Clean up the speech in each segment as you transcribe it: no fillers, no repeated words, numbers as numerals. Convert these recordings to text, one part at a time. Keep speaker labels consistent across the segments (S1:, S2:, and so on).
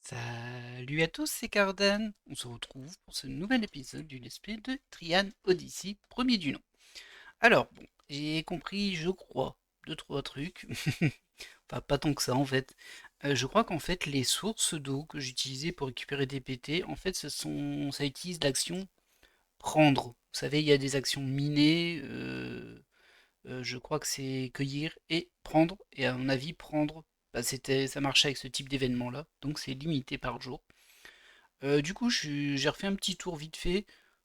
S1: Salut à tous, c'est Cardan. On se retrouve pour ce nouvel épisode du Let's Play de Trian Odyssey, premier du nom. Alors, bon, j'ai compris, je crois, deux, trois trucs. Enfin, pas tant que ça en fait. Je crois qu'en fait, les sources d'eau que j'utilisais pour récupérer des PT, en fait, ça utilise l'action prendre. Vous savez, il y a des actions miner, je crois que c'est cueillir et prendre. Et à mon avis, prendre, bah, ça marchait avec ce type d'événement là, donc c'est limité par jour. Du coup, j'ai refait un petit tour vite fait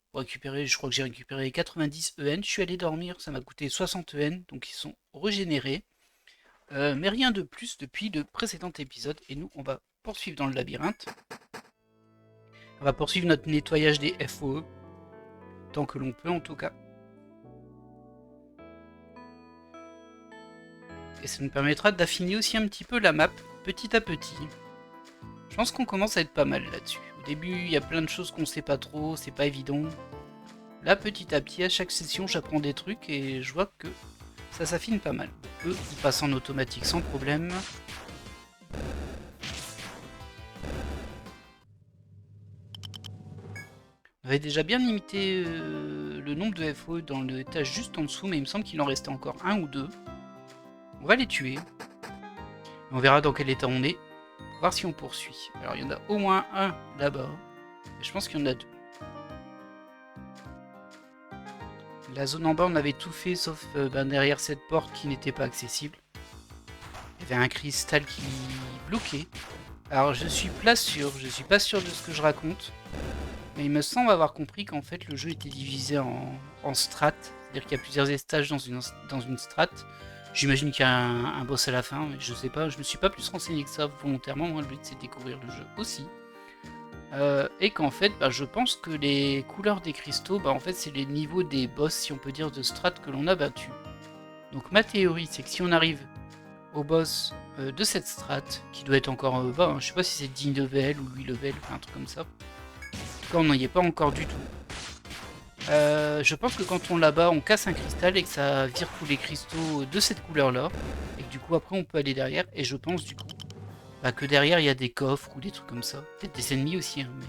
S1: pour récupérer, je crois que j'ai récupéré 90 EN. Je suis allé dormir, ça m'a coûté 60 EN, donc ils sont régénérés. Mais rien de plus depuis le précédent épisode. Et nous, on va poursuivre dans le labyrinthe. On va poursuivre notre nettoyage des FOE, tant que l'on peut en tout cas. Et ça nous permettra d'affiner aussi un petit peu la map, petit à petit. Je pense qu'on commence à être pas mal là-dessus. Au début, il y a plein de choses qu'on sait pas trop, c'est pas évident. Là, petit à petit, à chaque session, j'apprends des trucs et je vois que ça s'affine pas mal. Eux, ils passent en automatique sans problème. On avait déjà bien limité le nombre de FO dans l'étage juste en dessous, mais il me semble qu'il en restait encore un ou deux. On va les tuer. On verra dans quel état on est, pour voir si on poursuit. Alors, il y en a au moins un là-bas, et je pense qu'il y en a deux. La zone en bas, on avait tout fait, sauf derrière cette porte qui n'était pas accessible. Il y avait un cristal qui bloquait. Alors, je suis pas sûr de ce que je raconte. Mais il me semble avoir compris qu'en fait le jeu était divisé en strates, c'est-à-dire qu'il y a plusieurs étages dans une strate. J'imagine qu'il y a un boss à la fin, mais je sais pas, je me suis pas plus renseigné que ça volontairement, moi le but c'est de découvrir le jeu aussi. Et qu'en fait, bah, je pense que les couleurs des cristaux, bah, en fait c'est les niveaux des boss, si on peut dire, de strates que l'on a battu. Donc ma théorie c'est que si on arrive au boss de cette strate, qui doit être encore bas, hein, je sais pas si c'est 10 level ou 8 level, enfin un truc comme ça. En tout cas on n'y est pas encore du tout. Je pense que quand on là-bas, on casse un cristal et que ça vire tous les cristaux de cette couleur-là. Et que du coup, après, on peut aller derrière. Et je pense du coup bah, que derrière, il y a des coffres ou des trucs comme ça. Peut-être des ennemis aussi, hein, mais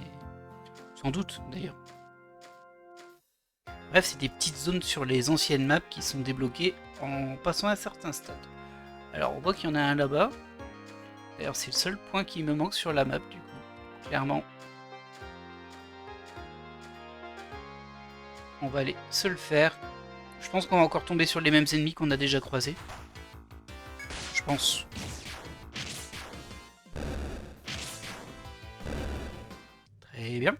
S1: sans doute d'ailleurs. Bref, c'est des petites zones sur les anciennes maps qui sont débloquées en passant à un certain stade. Alors, on voit qu'il y en a un là-bas. D'ailleurs, c'est le seul point qui me manque sur la map, du coup. Clairement. On va aller se le faire. Je pense qu'on va encore tomber sur les mêmes ennemis qu'on a déjà croisés. Je pense. Très bien.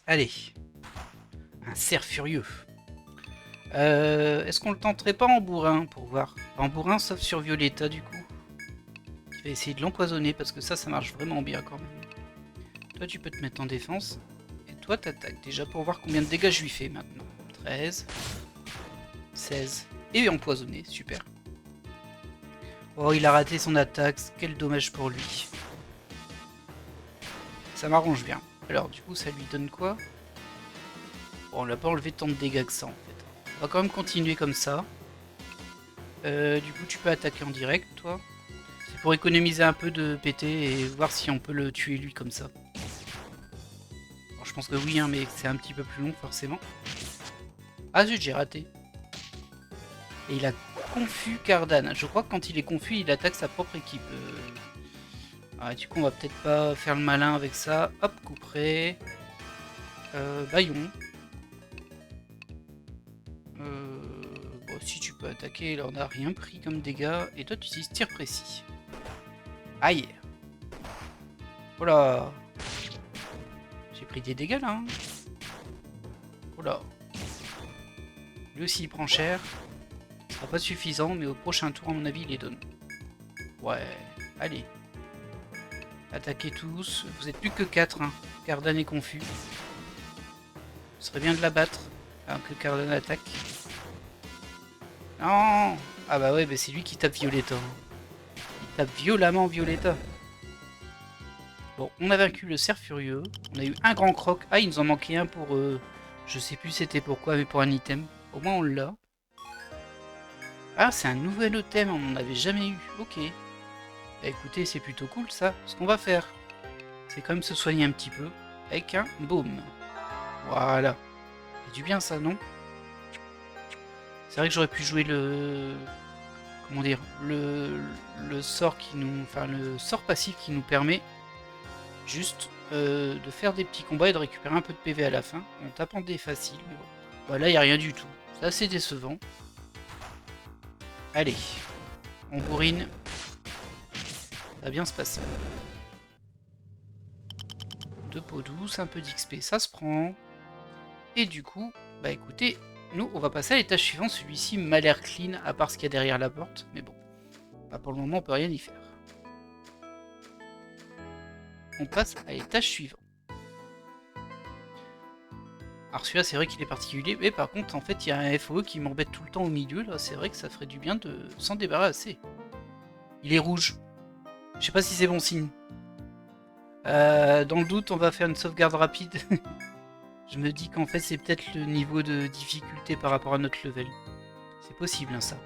S1: Allez. Un cerf furieux. Est-ce qu'on le tenterait pas en bourrin pour voir? En bourrin, sauf sur Violetta, du coup. Je vais essayer de l'empoisonner parce que ça marche vraiment bien quand même. Toi, tu peux te mettre en défense. Et toi, t'attaques déjà pour voir combien de dégâts je lui fais maintenant. 13, 16. Et empoisonné, super. Oh, il a raté son attaque, quel dommage pour lui. Ça m'arrange bien. Alors, du coup, ça lui donne quoi? Bon, on l'a pas enlevé tant de dégâts que ça, en fait. On va quand même continuer comme ça. Du coup, tu peux attaquer en direct, toi. C'est pour économiser un peu de PT et voir si on peut le tuer lui comme ça. Alors, je pense que oui, hein, mais c'est un petit peu plus long forcément. Ah zut, j'ai raté. Et il a confus Cardan. Je crois que quand il est confus, il attaque sa propre équipe. Ah, du coup, on va peut-être pas faire le malin avec ça. Hop, couperai. Baillon. Bon, si tu peux attaquer, là on a rien pris comme dégâts. Et toi, tu utilises tir précis. Aïe. Oh là. J'ai pris des dégâts là. Hein. Oh là. Lui aussi il prend cher. Ce sera pas suffisant, mais au prochain tour, à mon avis, il les donne. Ouais, allez. Attaquez tous. Vous êtes plus que 4. Hein. Cardan est confus. Ce serait bien de l'abattre avant que Cardan attaque. Non. Ah bah ouais, bah c'est lui qui tape Violetta. Il tape violemment Violetta. Bon, on a vaincu le cerf furieux. On a eu un grand croc. Ah, il nous en manquait un pour... je sais plus c'était pourquoi, mais pour un item. Au moins on l'a. Ah, c'est un nouvel thème, on n'en avait jamais eu. Ok. Bah, écoutez, c'est plutôt cool ça. Ce qu'on va faire, c'est quand même se soigner un petit peu avec un baume. Voilà. C'est du bien ça, non? C'est vrai que j'aurais pu jouer le... Comment dire? Le sort qui nous... Enfin, le sort passif qui nous permet juste de faire des petits combats et de récupérer un peu de PV à la fin en tapant des faciles. Mais bon. Bah là, il n'y a rien du tout. C'est assez décevant. Allez. On bourrine. Ça va bien se passer. 2 peaux douces, un peu d'XP, ça se prend. Et du coup, bah écoutez, nous on va passer à l'étage suivant. Celui-ci m'a l'air clean, à part ce qu'il y a derrière la porte. Mais bon, bah pour le moment on peut rien y faire. On passe à l'étage suivant. Alors celui-là c'est vrai qu'il est particulier, mais par contre en fait il y a un FOE qui m'embête tout le temps au milieu. Là c'est vrai que ça ferait du bien de s'en débarrasser. Il est rouge. Je sais pas si c'est bon signe. Dans le doute on va faire une sauvegarde rapide. Je me dis qu'en fait c'est peut-être le niveau de difficulté par rapport à notre level. C'est possible hein, ça.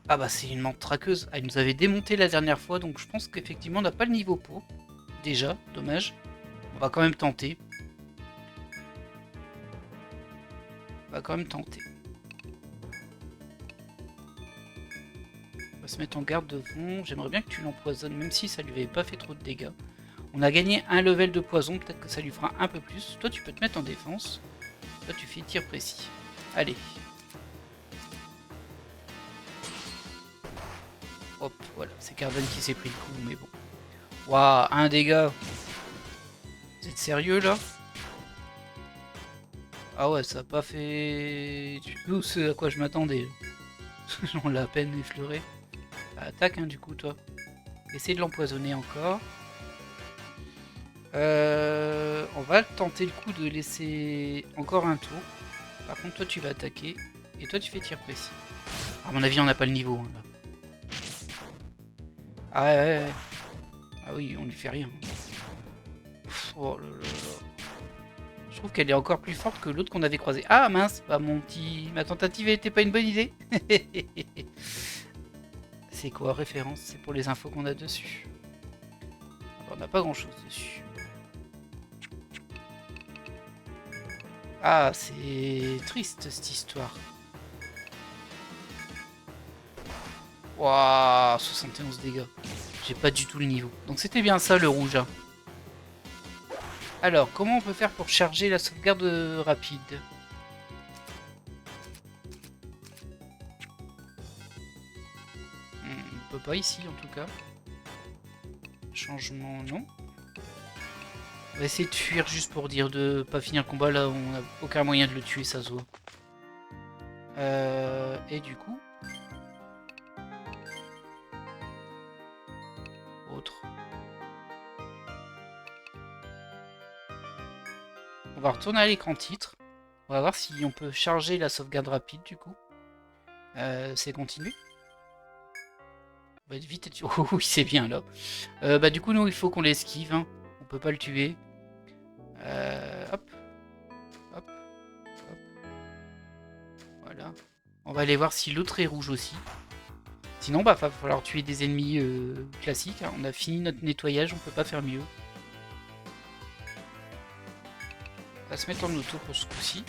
S1: Ah bah c'est une menthe traqueuse. Ah, il nous avait démonté la dernière fois, donc je pense qu'effectivement on n'a pas le niveau pour. Déjà, dommage. On va quand même tenter. On va quand même tenter. On va se mettre en garde devant. J'aimerais bien que tu l'empoisonnes, même si ça lui avait pas fait trop de dégâts. On a gagné un level de poison, peut-être que ça lui fera un peu plus. Toi tu peux te mettre en défense. Toi tu fais tir précis. Allez. Hop, voilà. C'est Carven qui s'est pris le coup, mais bon. Waouh, un dégât. Vous êtes sérieux là? Ah ouais, ça a pas fait du tout ce à quoi je m'attendais. On l'a à peine effleuré. Bah, attaque hein, du coup toi. Essaye de l'empoisonner encore. On va tenter le coup de laisser encore un tour. Par contre toi tu vas attaquer. Et toi tu fais tir précis. À mon avis on n'a pas le niveau hein, là. Ah ouais, ouais, ouais. Ah oui on lui fait rien. Pff, oh là là là. Je trouve qu'elle est encore plus forte que l'autre qu'on avait croisé. Ah mince, bah ma tentative n'était pas une bonne idée. C'est quoi référence? C'est pour les infos qu'on a dessus. On n'a pas grand chose dessus. Ah, c'est triste cette histoire. Waouh, 71 dégâts. J'ai pas du tout le niveau. Donc c'était bien ça le rouge. Hein. Alors, comment on peut faire pour charger la sauvegarde rapide? On peut pas ici en tout cas. Changement, non. On va essayer de fuir juste pour dire de pas finir le combat là où on n'a aucun moyen de le tuer, ça se voit. Et du coup... Autre. On va retourner à l'écran titre. On va voir si on peut charger la sauvegarde rapide du coup. C'est continu. On va être vite être... Oh oui, c'est bien là. Bah du coup, nous, il faut qu'on l'esquive. Hein. On peut pas le tuer. Hop. Hop. Hop. Voilà. On va aller voir si l'autre est rouge aussi. Sinon, bah, va falloir tuer des ennemis classiques. Hein. On a fini notre nettoyage, on peut pas faire mieux. On va se mettre en auto pour ce coup-ci.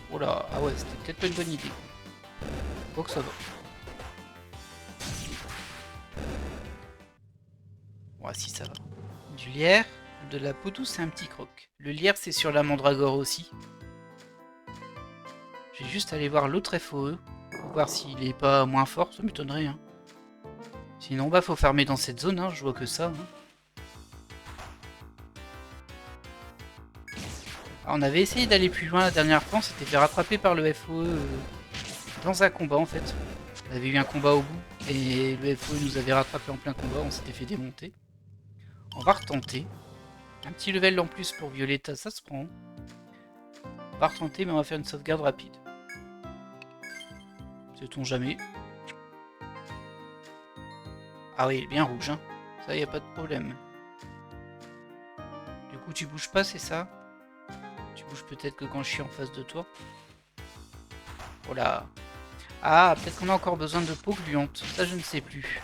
S1: Oh là, ah ouais, c'était peut-être pas une bonne idée. Faut que ça va. Ouais, si ça va. Du lierre, de la peau douce et un petit croc. Le lierre, c'est sur la mandragore aussi. Je vais juste aller voir l'autre FOE. Pour voir s'il est pas moins fort, ça m'étonnerait. Hein. Sinon, bah, faut farmer dans cette zone, hein, je vois que ça. Hein. Alors, on avait essayé d'aller plus loin la dernière fois, on s'était fait rattraper par le FOE dans un combat en fait. On avait eu un combat au bout et le FOE nous avait rattrapé en plein combat, on s'était fait démonter. On va retenter. Un petit level en plus pour Violetta, ça se prend. On va retenter mais on va faire une sauvegarde rapide. Sait-on jamais. Ah oui, il est bien rouge, hein. Ça y a pas de problème. Du coup tu bouges pas, c'est ça? Tu bouges peut-être que quand je suis en face de toi. Oh là. Ah, peut-être qu'on a encore besoin de peau gluante. Ça, je ne sais plus.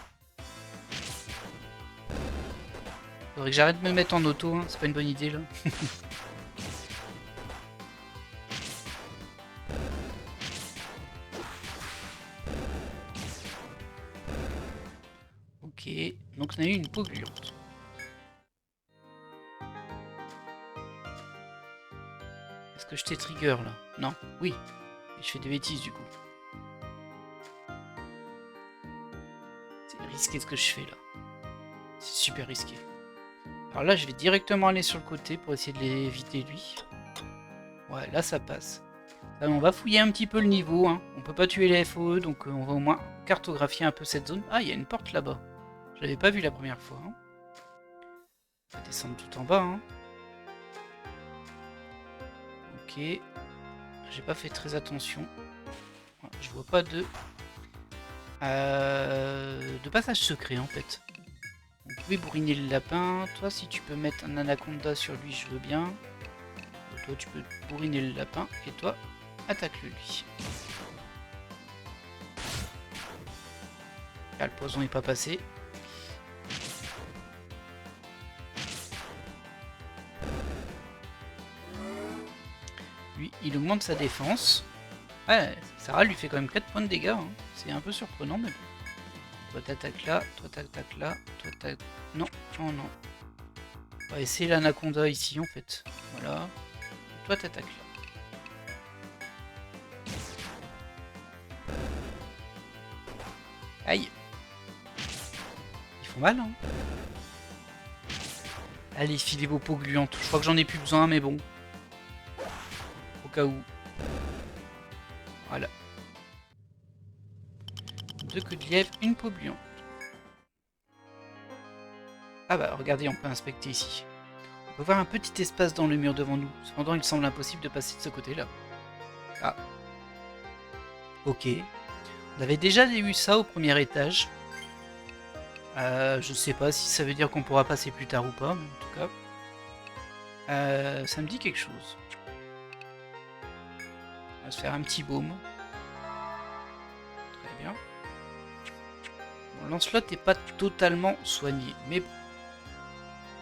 S1: Faudrait que j'arrête de me mettre en auto, hein. C'est pas une bonne idée, là. Ok, donc on a eu une peau gluante. Est-ce que je t'ai trigger, là? Non. Oui. Et je fais des bêtises, du coup. C'est risqué ce que je fais, là. C'est super risqué. Alors là, je vais directement aller sur le côté pour essayer de l'éviter, lui. Ouais, là, ça passe. Là, on va fouiller un petit peu le niveau, hein. On peut pas tuer les FOE, donc on va au moins cartographier un peu cette zone. Ah, il y a une porte là-bas. Je l'avais pas vu la première fois. Hein. On va descendre tout en bas. Hein. Ok. J'ai pas fait très attention. Je vois pas de passage secret en fait. Vous pouvez bourriner le lapin. Toi, si tu peux mettre un anaconda sur lui, je veux bien. Toi, tu peux bourriner le lapin. Et toi, attaque-le lui. Là, le poison n'est pas passé. Lui, il augmente sa défense. Ouais, Sarah lui fait quand même 4 points de dégâts. Hein. C'est un peu surprenant, mais bon. Toi t'attaques là, toi t'attaques là, toi t'attaques... Non, non, non. On va essayer l'anaconda ici en fait. Voilà. Toi t'attaques là. Aïe. Ils font mal, hein. Allez, filez vos peaux gluantes. Je crois que j'en ai plus besoin, mais bon. Au cas où. Voilà. 2 queues de lièvre, une peau gluante. Ah bah, regardez, on peut inspecter ici. On peut voir un petit espace dans le mur devant nous. Cependant, il semble impossible de passer de ce côté-là. Ah. Ok. On avait déjà eu ça au premier étage. Je sais pas si ça veut dire qu'on pourra passer plus tard ou pas, mais en tout cas. Ça me dit quelque chose. On va se faire un petit baume. Très bien. Bon, Lancelot n'est pas totalement soigné, mais bon.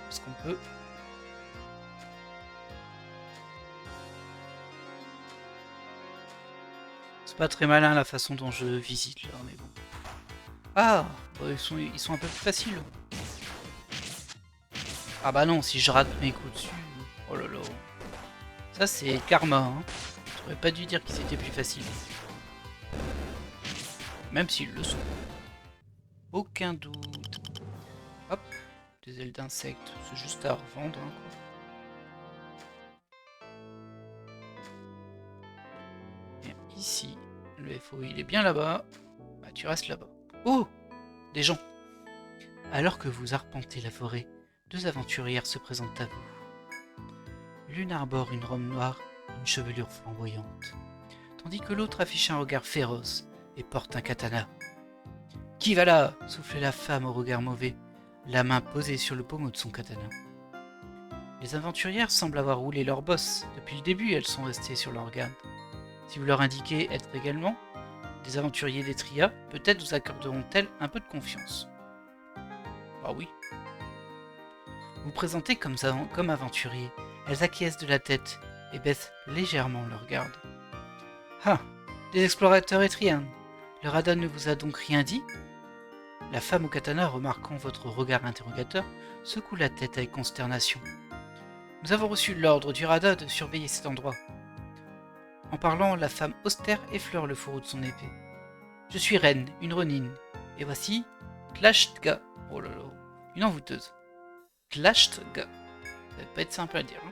S1: Est-ce qu'on peut... C'est pas très malin la façon dont je visite là, mais bon. Ah, bah, ils sont un peu plus faciles. Ah bah non, si je rate mes coups dessus... Oh là là. Ça c'est karma, hein. J'aurais pas dû dire qu'ils étaient plus faciles. Même s'ils le sont. Aucun doute. Hop, des ailes d'insectes, c'est juste à revendre. Hein, quoi. Et ici, le FO il est bien là-bas. Bah tu restes là-bas. Oh, des gens. Alors que vous arpentez la forêt, 2 aventurières se présentent à vous. L'une arbore une robe noire et une chevelure flamboyante, tandis que l'autre affiche un regard féroce et porte un katana. « Qui va là ?» soufflait la femme au regard mauvais, la main posée sur le pommeau de son katana. Les aventurières semblent avoir roulé leur bosse. Depuis le début, elles sont restées sur leur garde. Si vous leur indiquez être également des aventuriers des Tria, peut-être vous accorderont-elles un peu de confiance. Ah oui. Vous présentez comme aventurier. Elles acquiescent de la tête et baissent légèrement leur garde. Ah, des explorateurs étriens. Le radar ne vous a donc rien dit ? La femme au katana, remarquant votre regard interrogateur, secoue la tête avec consternation. Nous avons reçu l'ordre du radar de surveiller cet endroit. En parlant, la femme austère effleure le fourreau de son épée. Je suis reine, une renine. Et voici Tlashtga. Oh là là, une envoûteuse. Tlashtga. Ça va pas être simple à dire. Hein.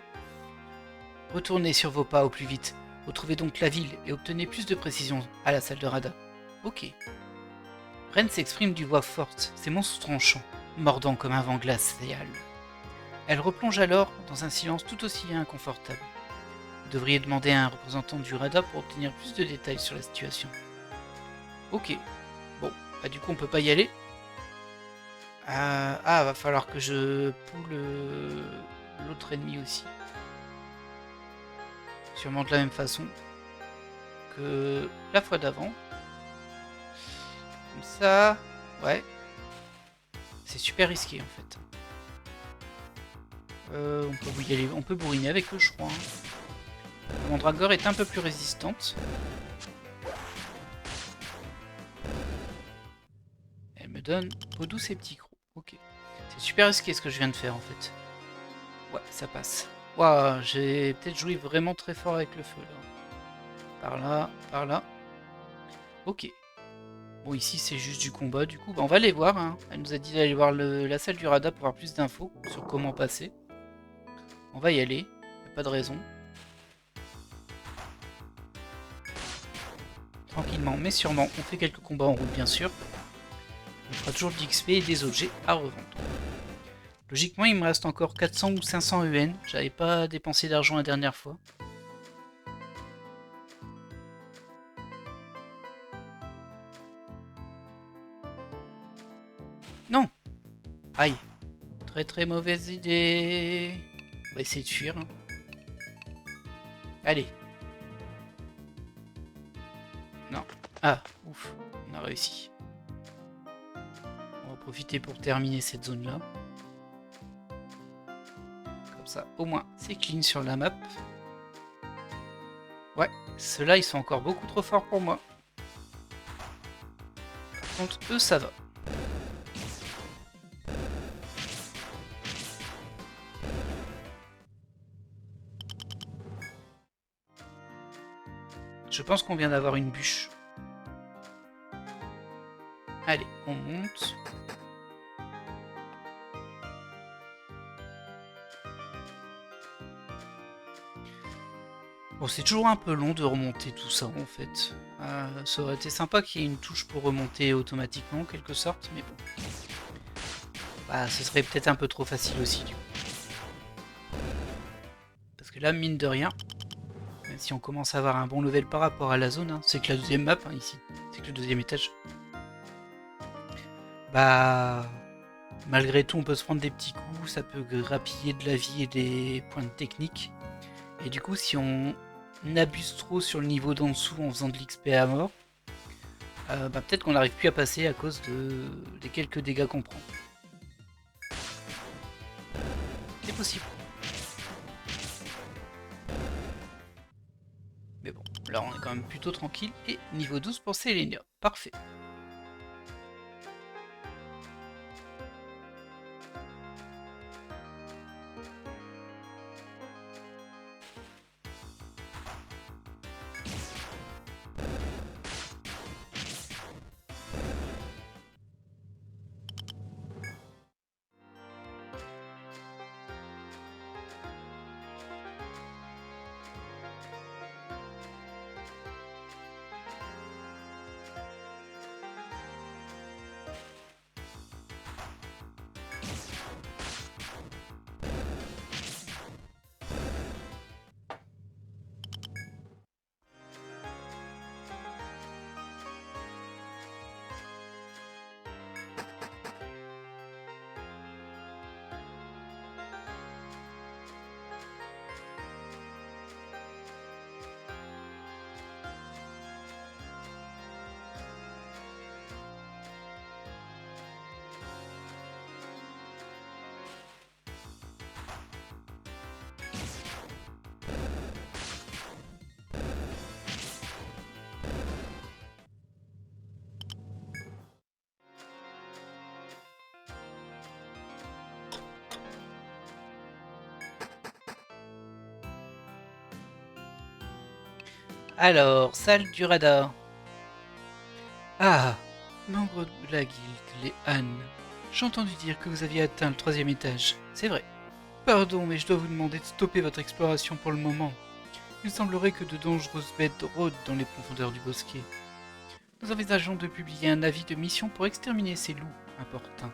S1: Retournez sur vos pas au plus vite. Retrouvez donc la ville et obtenez plus de précision à la salle de radar. Ok. Ren s'exprime d'une voix forte, ses monstres tranchants, mordant comme un vent glacial. Elle replonge alors dans un silence tout aussi inconfortable. Vous devriez demander à un représentant du radar pour obtenir plus de détails sur la situation. Ok. Bon, bah du coup on peut pas y aller. Va falloir que je poule l'autre ennemi aussi. Sûrement de la même façon que la fois d'avant. Comme ça, ouais. C'est super risqué en fait. On peut y aller, on peut bourriner avec eux, je crois. La mandragore est un peu plus résistante. Elle me donne peau douce et petits crocs. Ok. C'est super risqué ce que je viens de faire en fait. Ouais, ça passe. Waouh, j'ai peut-être joué vraiment très fort avec le feu là. Par là, par là. Ok. Bon, ici c'est juste du combat du coup. Bah, on va aller voir. Hein. Elle nous a dit d'aller voir la salle du radar pour avoir plus d'infos sur comment passer. On va y aller. Y a pas de raison. Tranquillement mais sûrement. On fait quelques combats en route bien sûr. On fera toujours de l'XP et des objets à revendre. Logiquement, il me reste encore 400 ou 500 UN. J'avais pas dépensé d'argent la dernière fois. Non! Aïe! Très très mauvaise idée. On va essayer de fuir. Hein. Allez. Non. Ah, ouf. On a réussi. On va profiter pour terminer cette zone-là. Comme ça, au moins, c'est clean sur la map. Ouais, ceux-là, ils sont encore beaucoup trop forts pour moi. Par contre, eux, ça va. Je pense qu'on vient d'avoir une bûche. Allez, on monte. Bon, c'est toujours un peu long de remonter tout ça en fait. Ça aurait été sympa qu'il y ait une touche pour remonter automatiquement en quelque sorte, mais bon. Bah, ce serait peut-être un peu trop facile aussi du coup. Parce que là, mine de rien, même si on commence à avoir un bon level par rapport à la zone, hein, c'est que la deuxième map hein, ici, c'est que le deuxième étage. Bah, malgré tout, on peut se prendre des petits coups, ça peut grappiller de la vie et des points de technique. Et du coup, si on abuse trop sur le niveau d'en dessous en faisant de l'XP à mort, bah, peut-être qu'on n'arrive plus à passer à cause des quelques dégâts qu'on prend. C'est possible. Mais bon, là on est quand même plutôt tranquille. Et niveau 12 pour Selenia. Parfait. Alors, salle du radar. Ah, membre de la guilde, les Han. J'ai entendu dire que vous aviez atteint le 3e étage. C'est vrai. Pardon, mais je dois vous demander de stopper votre exploration pour le moment. Il semblerait que de dangereuses bêtes rôdent dans les profondeurs du bosquet. Nous envisageons de publier un avis de mission pour exterminer ces loups importuns.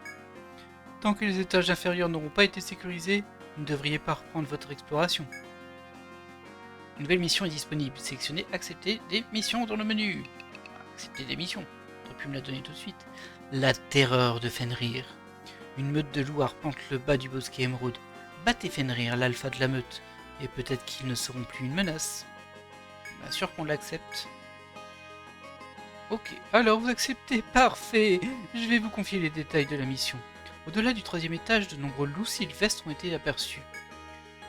S1: Tant que les étages inférieurs n'auront pas été sécurisés, vous ne devriez pas reprendre votre exploration. Une nouvelle mission est disponible. Sélectionnez Accepter des missions dans le menu. Accepter des missions. T'aurais pu me la donner tout de suite. La terreur de Fenrir. Une meute de loups arpente le bas du bosquet émeraude. Battez Fenrir, l'alpha de la meute, et peut-être qu'ils ne seront plus une menace. Bien sûr qu'on l'accepte. Ok, alors vous acceptez, parfait. Je vais vous confier les détails de la mission. Au-delà du 3e étage, de nombreux loups sylvestres ont été aperçus.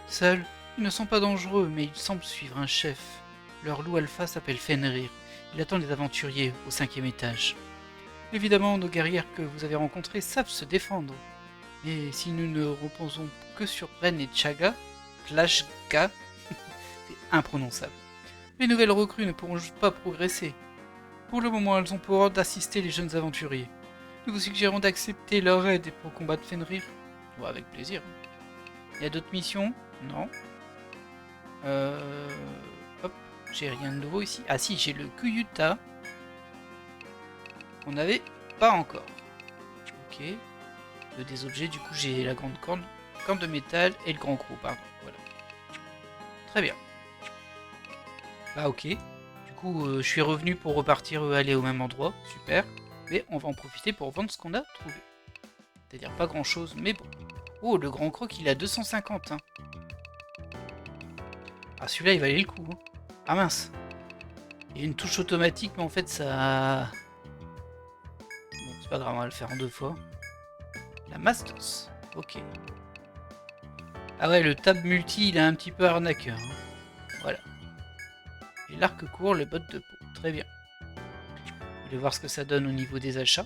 S1: Seuls, ils ne sont pas dangereux, mais ils semblent suivre un chef. Leur loup alpha s'appelle Fenrir. Il attend les aventuriers au 5e étage. Évidemment, nos guerrières que vous avez rencontrées savent se défendre. Mais si nous ne reposons que sur Ren et Chaga, Klashga, c'est imprononçable. Les nouvelles recrues ne pourront juste pas progresser. Pour le moment, elles ont pour ordre d'assister les jeunes aventuriers. Nous vous suggérons d'accepter leur aide pour combattre Fenrir. Ouais, avec plaisir. Il y a d'autres missions? Non. Hop, j'ai rien de nouveau ici. Ah si, j'ai le Kuyuta. On n'avait pas encore. Ok. Des objets, du coup j'ai la grande corne de métal et le grand croc, pardon. Voilà. Très bien. Bah ok. Du coup, je suis revenu pour repartir aller au même endroit. Super. Mais on va en profiter pour vendre ce qu'on a trouvé. C'est-à-dire pas grand-chose, mais bon. Oh, le grand croc, il a 250. Hein. Ah, celui-là, il valait le coup. Hein. Ah mince. Il y a une touche automatique, mais en fait, ça... Bon, c'est pas grave, on va le faire en 2 fois. La Mastos. Ok. Ah ouais, le tab multi, il est un petit peu arnaqueur. Hein. Voilà. Et l'arc court, les bottes de peau. Très bien. Je vais voir ce que ça donne au niveau des achats.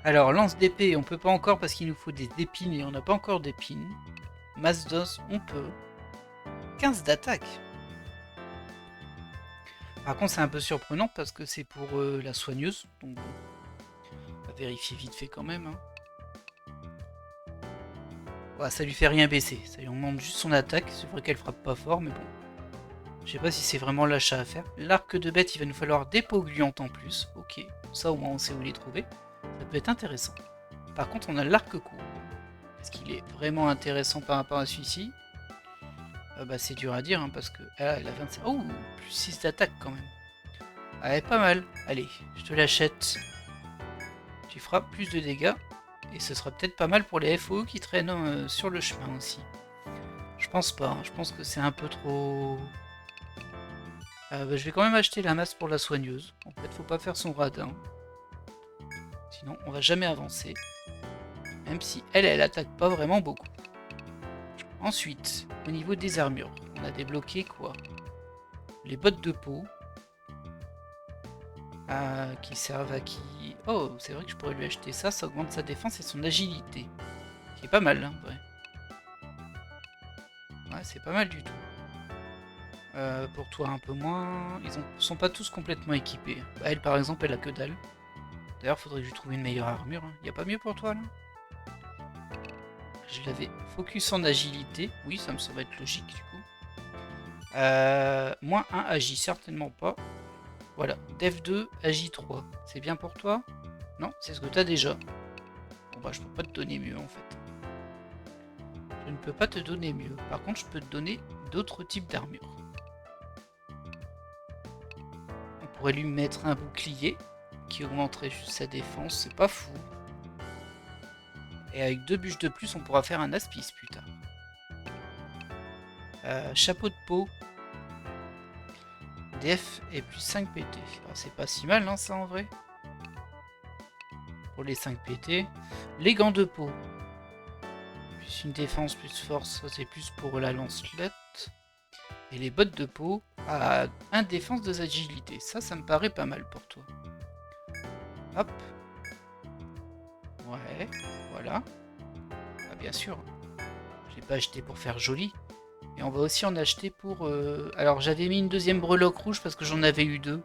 S1: Alors, lance d'épée, on peut pas encore parce qu'il nous faut des épines et on n'a pas encore d'épines. Masse d'os, on peut. 15 d'attaque. Par contre, c'est un peu surprenant parce que c'est pour la soigneuse. Donc bon, on va vérifier vite fait quand même. Hein. Ouais, ça lui fait rien baisser. Ça lui augmente juste son attaque. C'est vrai qu'elle frappe pas fort, mais bon. Je sais pas si c'est vraiment l'achat à faire. L'arc de bête, il va nous falloir des peaux gluantes en plus. Ok, ça au moins on sait où les trouver. Ça peut être intéressant. Par contre, on a l'arc court. Est-ce qu'il est vraiment intéressant par rapport à celui-ci? Bah c'est dur à dire, hein, parce que... Ah, elle a 25... Oh, plus 6 d'attaque quand même. Ah, elle est pas mal. Allez, je te l'achète. Tu feras plus de dégâts. Et ce sera peut-être pas mal pour les FOE qui traînent sur le chemin aussi. Je pense pas, hein. Je pense que c'est un peu trop... bah, je vais quand même acheter la masse pour la soigneuse. En fait, faut pas faire son radin. Sinon, on va jamais avancer. Même si elle attaque pas vraiment beaucoup. Ensuite, au niveau des armures, on a débloqué quoi? Les bottes de peau. Qui servent à qui? Oh, c'est vrai que je pourrais lui acheter ça, ça augmente sa défense et son agilité. Qui est pas mal, hein, vrai. Ouais, c'est pas mal du tout. Pour toi, un peu moins. Ils sont pas tous complètement équipés. Bah, elle, par exemple, elle a que dalle. D'ailleurs, faudrait que je lui trouve une meilleure armure. Hein. Y a pas mieux pour toi, là? Je l'avais focus en agilité. Oui, ça me semble être logique, du coup. Moins 1 agit, certainement pas. Voilà, Dev 2, Agi 3. C'est bien pour toi? Non, c'est ce que t'as déjà. Bon bah je peux pas te donner mieux en fait. Je ne peux pas te donner mieux. Par contre, je peux te donner d'autres types d'armures. On pourrait lui mettre un bouclier qui augmenterait juste sa défense, c'est pas fou. Et avec 2 bûches de plus, on pourra faire un aspice plus tard. Chapeau de peau. Def et plus 5 PT. Alors, c'est pas si mal, hein, ça en vrai. Pour les 5 PT. Les gants de peau. Plus une défense, plus force, ça c'est plus pour la lancelette. Et les bottes de peau à 1 défense, 2 agilité. Ça me paraît pas mal pour toi. Hop. Ouais, voilà. Ah, bien sûr. Je l'ai pas acheté pour faire joli. Et on va aussi en acheter pour... Alors j'avais mis une deuxième breloque rouge parce que j'en avais eu 2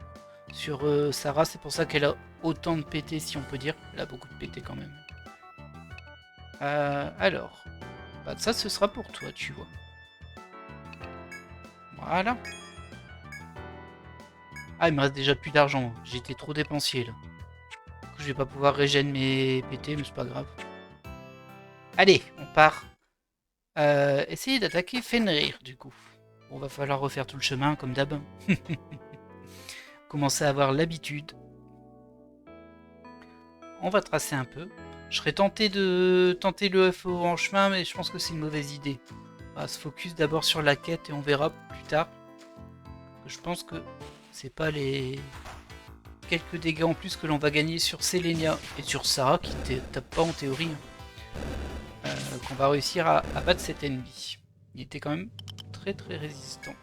S1: sur Sarah. C'est pour ça qu'elle a autant de PT si on peut dire. Elle a beaucoup de PT quand même. Alors... Bah, ça ce sera pour toi, tu vois. Voilà. Ah, il me reste déjà plus d'argent. J'étais trop dépensier là. Du coup, je vais pas pouvoir régénérer mes PT, mais c'est pas grave. Allez, on part. Essayer d'attaquer Fenrir, du coup. Bon, va falloir refaire tout le chemin, comme d'hab. Commencer à avoir l'habitude. On va tracer un peu. Je serais tenté de tenter le FO en chemin, mais je pense que c'est une mauvaise idée. On va se focus d'abord sur la quête et on verra plus tard. Je pense que C'est pas les quelques dégâts en plus que l'on va gagner sur Selenia et sur Sarah qui tape pas en théorie. Qu'on va réussir à battre cet ennemi. Il était quand même très résistant.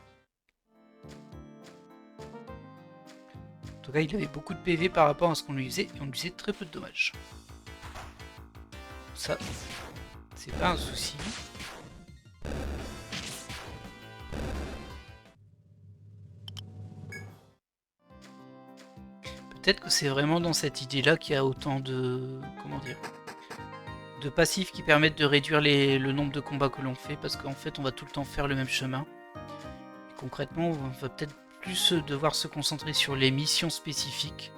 S1: En tout cas, il avait beaucoup de PV par rapport à ce qu'on lui faisait et on lui faisait très peu de dommages. Ça, c'est pas un souci. Peut-être que c'est vraiment dans cette idée-là qu'il y a autant de... comment dire, de passifs qui permettent de réduire le nombre de combats que l'on fait, parce qu'en fait on va tout le temps faire le même chemin. Et concrètement, on va peut-être plus devoir se concentrer sur les missions spécifiques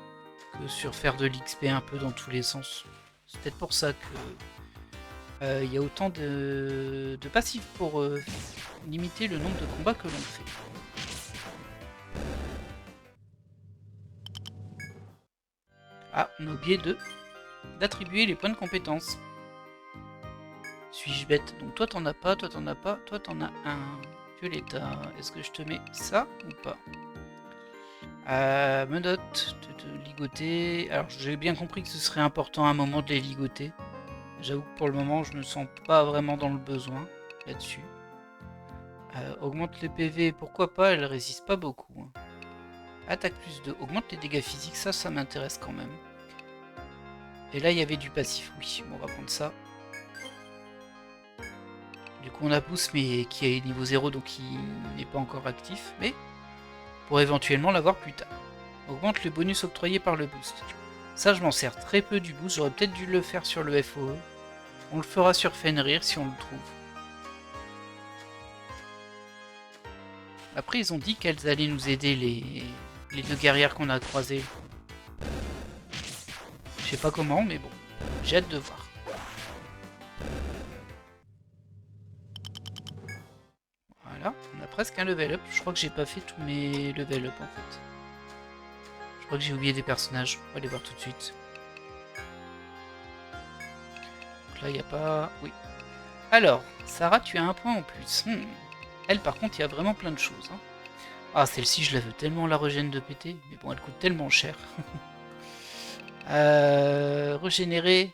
S1: que sur faire de l'XP un peu dans tous les sens. C'est peut-être pour ça que y a autant de passifs pour limiter le nombre de combats que l'on fait. Ah, on a oublié d'attribuer les points de compétence. Suis-je bête? Donc toi t'en as pas, toi t'en as pas, toi t'en as un. Violetta, est-ce que je te mets ça ou pas? Menottes, de ligoter. Alors j'ai bien compris que ce serait important à un moment de les ligoter. J'avoue que pour le moment je me sens pas vraiment dans le besoin là-dessus. Augmente les PV, pourquoi pas, elle résiste pas beaucoup. Hein. Attaque plus 2, augmente les dégâts physiques, ça m'intéresse quand même. Et là il y avait du passif, oui, bon, on va prendre ça. Du coup on a Boost mais qui est niveau 0 donc qui n'est pas encore actif, mais pour éventuellement l'avoir plus tard. Augmente le bonus octroyé par le boost. Ça je m'en sers très peu du boost, j'aurais peut-être dû le faire sur le FOE. On le fera sur Fenrir si on le trouve. Après ils ont dit qu'elles allaient nous aider les deux guerrières qu'on a croisées. Je sais pas comment mais bon, j'ai hâte de voir. Voilà, on a presque un level up. Je crois que j'ai pas fait tous mes level up en fait. Je crois que j'ai oublié des personnages. On va les voir tout de suite. Donc là, il n'y a pas... Oui. Alors, Sarah, tu as un point en plus. Elle, par contre, il y a vraiment plein de choses. Hein. Ah, celle-ci, je la veux tellement la régène de péter. Mais bon, elle coûte tellement cher. Régénérer.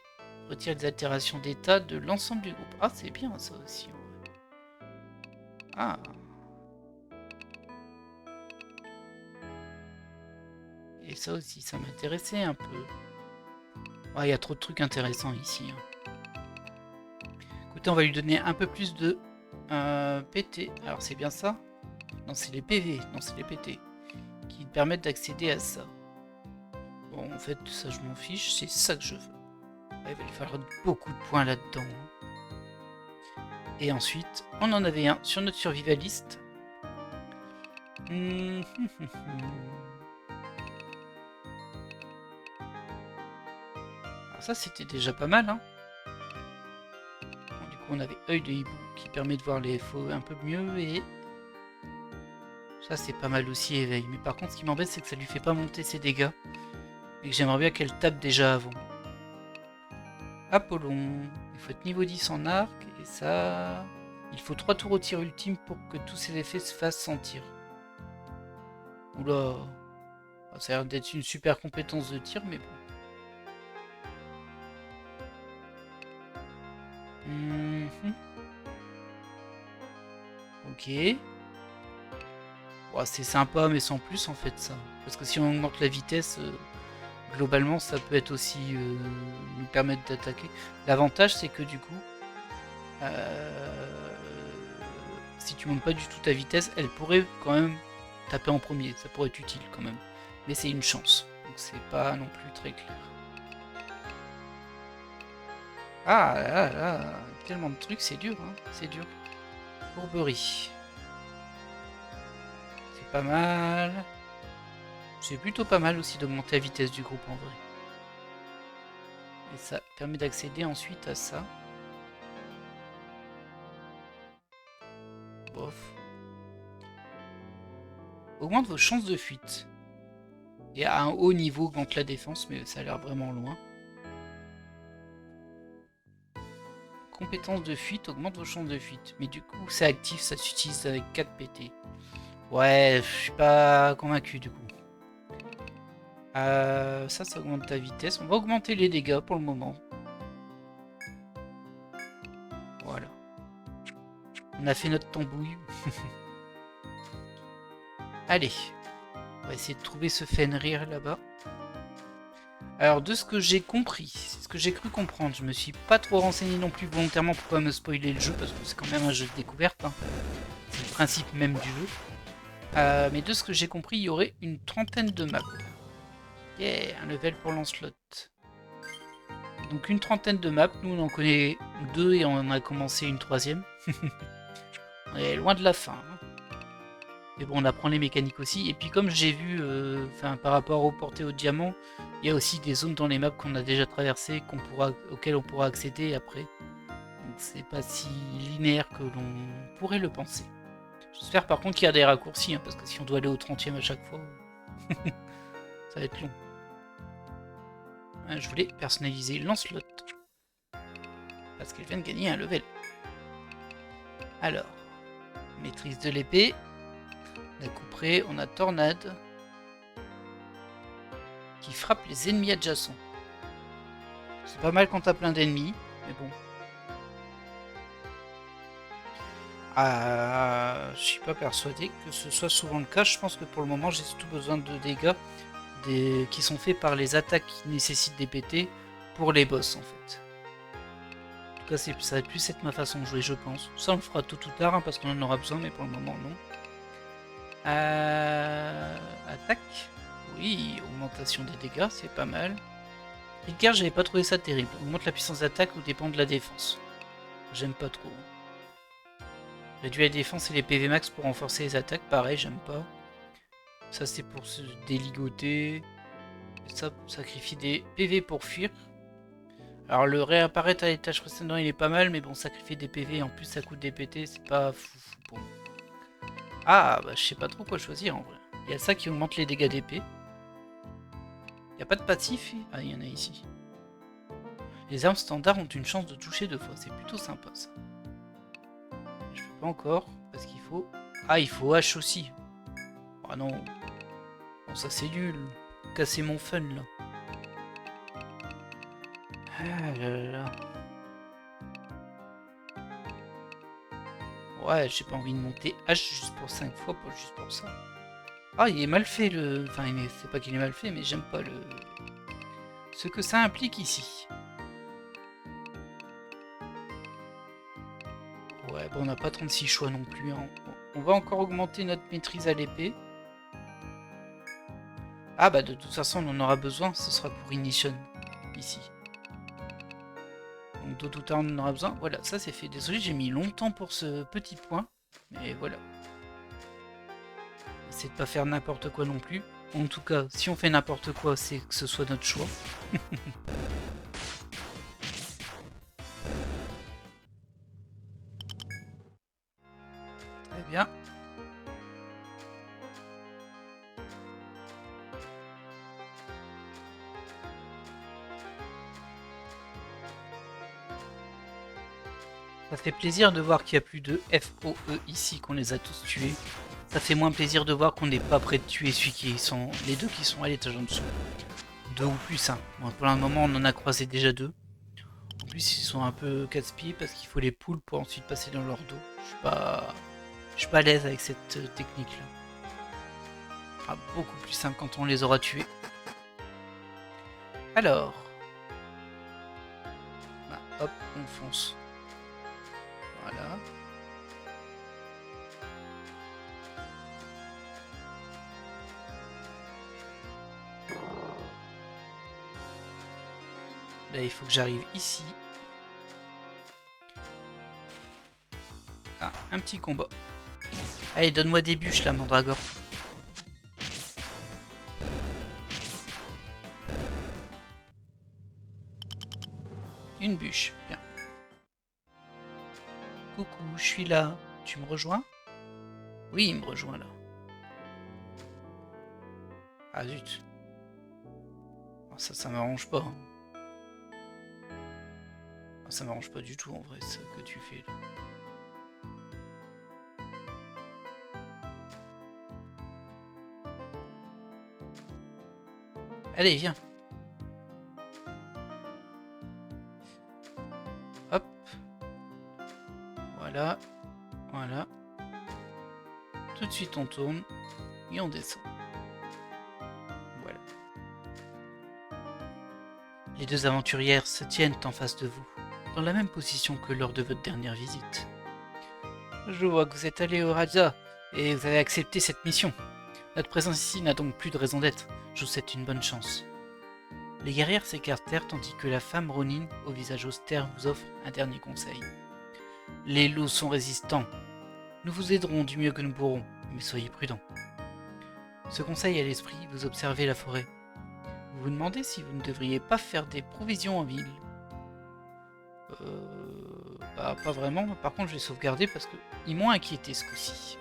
S1: Retire les altérations d'état de l'ensemble du groupe. Ah, c'est bien ça aussi. Ah. Et ça aussi, ça m'intéressait un peu. Ah, il y a trop de trucs intéressants ici. Hein. Écoutez, on va lui donner un peu plus de PT. Alors, c'est bien ça? Non, c'est les PV. Non, c'est les PT. Qui permettent d'accéder à ça. Bon, en fait, ça, je m'en fiche. C'est ça que je veux. Il va lui falloir beaucoup de points là-dedans. Et ensuite, on en avait un sur notre survivaliste. Alors ça, c'était déjà pas mal. Hein. Bon, du coup, on avait œil de hibou qui permet de voir les faux un peu mieux. Et ça, c'est pas mal aussi, éveil. Mais par contre, ce qui m'embête, c'est que ça lui fait pas monter ses dégâts. Et que j'aimerais bien qu'elle tape déjà avant. Apollon. Il faut être niveau 10 en arc. Et ça... Il faut 3 tours au tir ultime pour que tous ces effets se fassent sentir. Oula. Ça a l'air d'être une super compétence de tir, mais bon. Ok. Bon, c'est sympa, mais sans plus en fait ça. Parce que si on augmente la vitesse, globalement ça peut être aussi nous permettre d'attaquer. L'avantage c'est que du coup, si tu montes pas du tout ta vitesse, elle pourrait quand même taper en premier. Ça pourrait être utile quand même. Mais c'est une chance. Donc c'est pas non plus très clair. Ah là là, tellement de trucs, c'est dur, hein, c'est dur. Courberie. C'est pas mal. C'est plutôt pas mal aussi d'augmenter la vitesse du groupe en vrai. Et ça permet d'accéder ensuite à ça. Bof. Augmente vos chances de fuite. Et à un haut niveau augmente la défense, mais ça a l'air vraiment loin. Compétence de fuite augmente vos chances de fuite. Mais du coup, c'est actif, ça s'utilise avec 4 PT. Ouais, je suis pas convaincu du coup. Ça augmente ta vitesse. On va augmenter les dégâts pour le moment. Voilà. On a fait notre tambouille. Allez. On va essayer de trouver ce Fenrir là-bas. Alors, de ce que j'ai compris, c'est ce que j'ai cru comprendre, je me suis pas trop renseigné non plus volontairement pour pas me spoiler le jeu, parce que c'est quand même un jeu de découverte. Hein. C'est le principe même du jeu. Mais de ce que j'ai compris, il y aurait une trentaine de maps. Yeah, un level pour Lancelot. Donc une trentaine de maps, nous on en connaît deux et on en a commencé une troisième. On est loin de la fin. Hein. Mais bon, on apprend les mécaniques aussi. Et puis comme j'ai vu, par rapport au porté au diamant, il y a aussi des zones dans les maps qu'on a déjà traversées, auxquelles on pourra accéder après. Donc c'est pas si linéaire que l'on pourrait le penser. J'espère par contre qu'il y a des raccourcis, hein, parce que si on doit aller au 30e à chaque fois, ça va être long. Je voulais personnaliser Lancelot. Parce qu'elle vient de gagner un level. Alors, maîtrise de l'épée. On a couperé, on a tornade. Qui frappe les ennemis adjacents. C'est pas mal quand t'as plein d'ennemis, mais bon. Je suis pas persuadé que ce soit souvent le cas. Je pense que pour le moment, j'ai surtout besoin de dégâts qui sont faits par les attaques qui nécessitent des PT pour les boss en fait. En tout cas, ça va plus être ma façon de jouer, je pense. Ça, on le fera tôt ou tard hein, parce qu'on en aura besoin, mais pour le moment, non. Attaque. Oui, augmentation des dégâts, c'est pas mal. Edgar, j'avais pas trouvé ça terrible. Augmente la puissance d'attaque ou dépend de la défense. J'aime pas trop. Réduire la défense et les PV max pour renforcer les attaques, pareil, j'aime pas. Ça, c'est pour se déligoter. Ça sacrifie des PV pour fuir. Alors, le réapparaître à l'étage précédent, il est pas mal, mais bon, sacrifier des PV, en plus, ça coûte des PT, c'est pas fou pour moi. Ah, bah, je sais pas trop quoi choisir, en vrai. Il y a ça qui augmente les dégâts d'épée. Il y a pas de passif. Ah, il y en a ici. Les armes standards ont une chance de toucher 2 fois. C'est plutôt sympa, ça. Je peux pas encore, parce qu'il faut... Ah, il faut H aussi. Ah non. Bon, ça, c'est nul. Casser mon fun, là. Ah là là. Ouais, j'ai pas envie de monter H juste pour 5 fois, pas juste pour ça. Ah, il est mal fait le... Enfin, c'est pas qu'il est mal fait, mais j'aime pas le... ce que ça implique ici. Ouais, bon, on n'a pas 36 choix non plus. Hein. Bon, on va encore augmenter notre maîtrise à l'épée. Ah bah de toute façon, on en aura besoin. Ce sera pour Ignition, ici. Donc tôt ou tard, on en aura besoin. Voilà, ça c'est fait. Désolé, j'ai mis longtemps pour ce petit point. Mais voilà. C'est de pas faire n'importe quoi non plus. En tout cas, si on fait n'importe quoi, c'est que ce soit notre choix. Très bien. Ça fait plaisir de voir qu'il n'y a plus de FOE ici, qu'on les a tous tués. Ça fait moins plaisir de voir qu'on n'est pas prêt de tuer les deux qui sont à l'étage en dessous. 2 ou plus, hein. Bon, pour le moment, on en a croisé déjà 2. En plus, ils sont un peu casse-pieds parce qu'il faut les poules pour ensuite passer dans leur dos. Je suis pas à l'aise avec cette technique-là. Ce sera beaucoup plus simple quand on les aura tués. Alors. Bah, hop, on fonce. Voilà. Là, il faut que j'arrive ici. Ah, un petit combat. Allez, donne-moi des bûches là, Mandragore. Une bûche, bien. Coucou, je suis là. Tu me rejoins? Oui, il me rejoint là. Ah zut. Ça m'arrange pas. Ça m'arrange pas du tout en vrai, ce que tu fais là. Allez, viens. Hop. Voilà. Voilà. Tout de suite on tourne et on descend. Voilà. Les deux aventurières se tiennent en face de vous, dans la même position que lors de votre dernière visite. Je vois que vous êtes allé au Raja et vous avez accepté cette mission. Notre présence ici n'a donc plus de raison d'être. Je vous souhaite une bonne chance. Les guerrières s'écartèrent tandis que la femme Ronin, au visage austère, vous offre un dernier conseil. Les loups sont résistants. Nous vous aiderons du mieux que nous pourrons, mais soyez prudents. Ce conseil à l'esprit, vous observez la forêt. Vous vous demandez si vous ne devriez pas faire des provisions en ville. Bah pas vraiment, par contre je vais sauvegarder parce que ils m'ont inquiété ce coup-ci.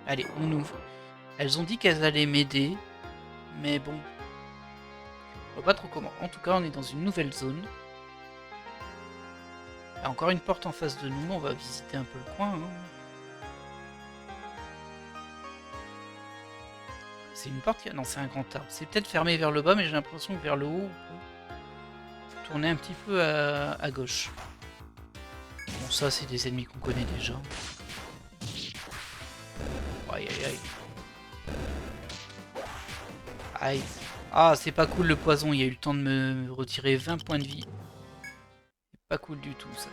S1: Allez, on ouvre. Elles ont dit qu'elles allaient m'aider, mais bon. Je vois pas trop comment. En tout cas, on est dans une nouvelle zone. Il y a encore une porte en face de nous, on va visiter un peu le coin. Hein. C'est une porte qui a... Non, c'est un grand arbre. C'est peut-être fermé vers le bas, mais j'ai l'impression que vers le haut, on peut tourner un petit peu à gauche. Bon, ça, c'est des ennemis qu'on connaît déjà. Aïe, aïe, aïe. Aïe. Ah, c'est pas cool le poison, il y a eu le temps de me retirer 20 points de vie. C'est pas cool du tout, ça.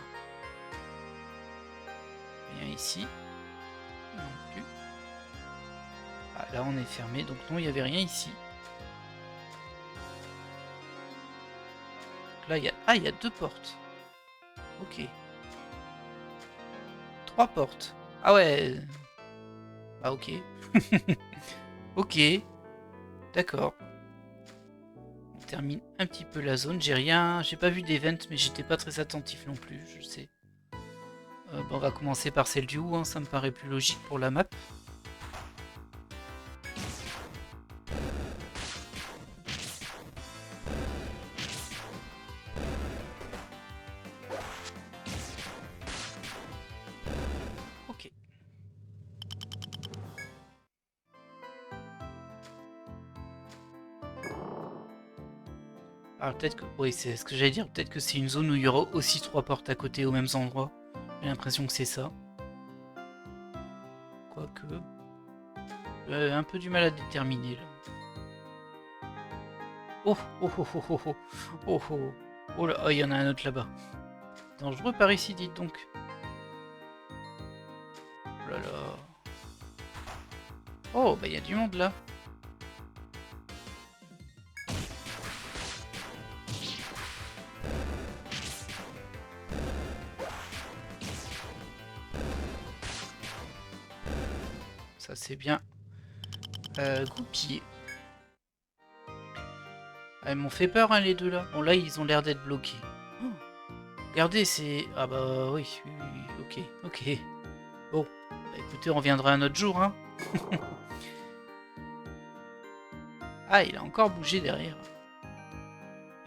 S1: Rien ici. Non plus. Ah, là, on est fermé, donc non, il n'y avait rien ici. Donc là, il y a... Ah, il y a 2 portes. Ok. 3 portes. Ah ouais. Ah, ok. Ok. D'accord. On termine un petit peu la zone. J'ai pas vu d'event, mais j'étais pas très attentif non plus, je sais. Bon, on va commencer par celle du haut, hein, ça me paraît plus logique pour la map. Ok. Alors peut-être que... Oui, c'est ce que j'allais dire. Peut-être que c'est une zone où il y aura aussi 3 portes à côté aux mêmes endroits. J'ai l'impression que c'est ça. Quoique... un peu du mal à déterminer là. Oh oh oh oh oh oh oh oh oh là, oh, il y en a un autre là-bas. Dangereux par ici, dites donc. Oh là là. Oh, bah il y a du monde là. Ça c'est bien. Goupillé. Ah, ils m'ont fait peur hein, les deux là. Bon là ils ont l'air d'être bloqués. Oh. Regardez c'est... Ah bah oui, oui, oui, ok, ok. Bon, bah, écoutez on reviendra un autre jour hein. Ah il a encore bougé derrière.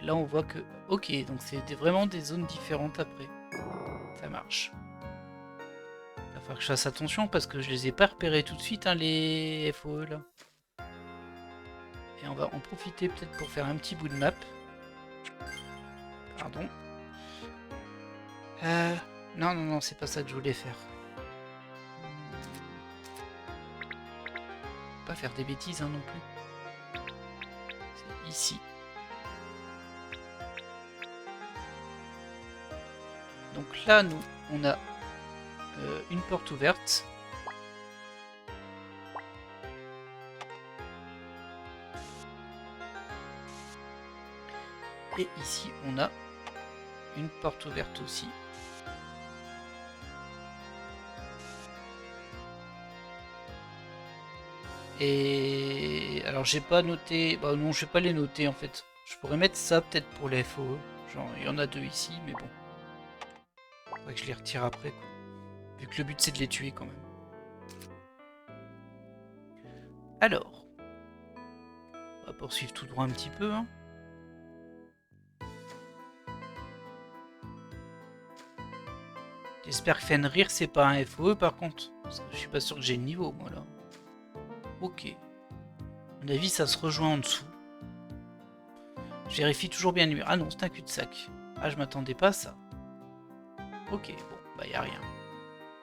S1: Et là on voit que... Ok, donc c'était vraiment des zones différentes après. Ça marche. Il va falloir que je fasse attention parce que je les ai pas repérés tout de suite hein, les FOE là. Et on va en profiter peut-être pour faire un petit bout de map. Pardon. Non, non, non, c'est pas ça que je voulais faire. Pas faire des bêtises hein, non plus. C'est ici. Donc là, nous, on a une porte ouverte. Et ici, on a une porte ouverte aussi. Et alors j'ai pas noté, bah non je vais pas les noter en fait. Je pourrais mettre ça peut-être pour les FOE. Genre il y en a 2 ici mais bon. Faudrait que je les retire après quoi. Vu que le but c'est de les tuer quand même. Alors. On va poursuivre tout droit un petit peu hein. J'espère que Fenrir c'est pas un FOE par contre. Parce que je suis pas sûr que j'ai le niveau, moi, là. Ok. À mon avis, ça se rejoint en dessous. Je vérifie toujours bien le mur. Ah non, c'est un cul-de-sac. Ah, je m'attendais pas à ça. Ok, bon, bah y a rien.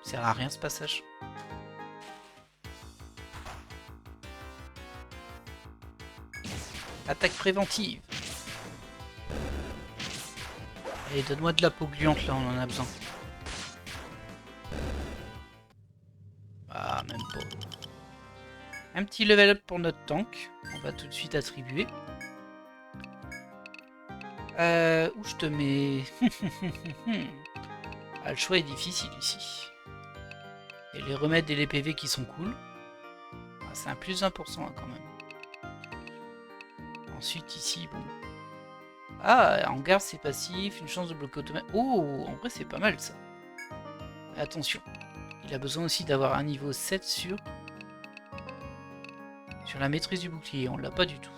S1: Ça sert à rien ce passage. Attaque préventive. Allez, donne-moi de la peau gluante là, on en a besoin. Ah, même pas. Un petit level up pour notre tank. On va tout de suite attribuer. Où je te mets? Ah, le choix est difficile ici. Et les remèdes et les PV qui sont cool. Ah, c'est un plus 1% hein, quand même. Ensuite ici, bon. Ah, en garde c'est passif, une chance de bloquer automatique. Oh, en vrai c'est pas mal ça. Attention, il a besoin aussi d'avoir un niveau 7 sur la maîtrise du bouclier, on l'a pas du tout.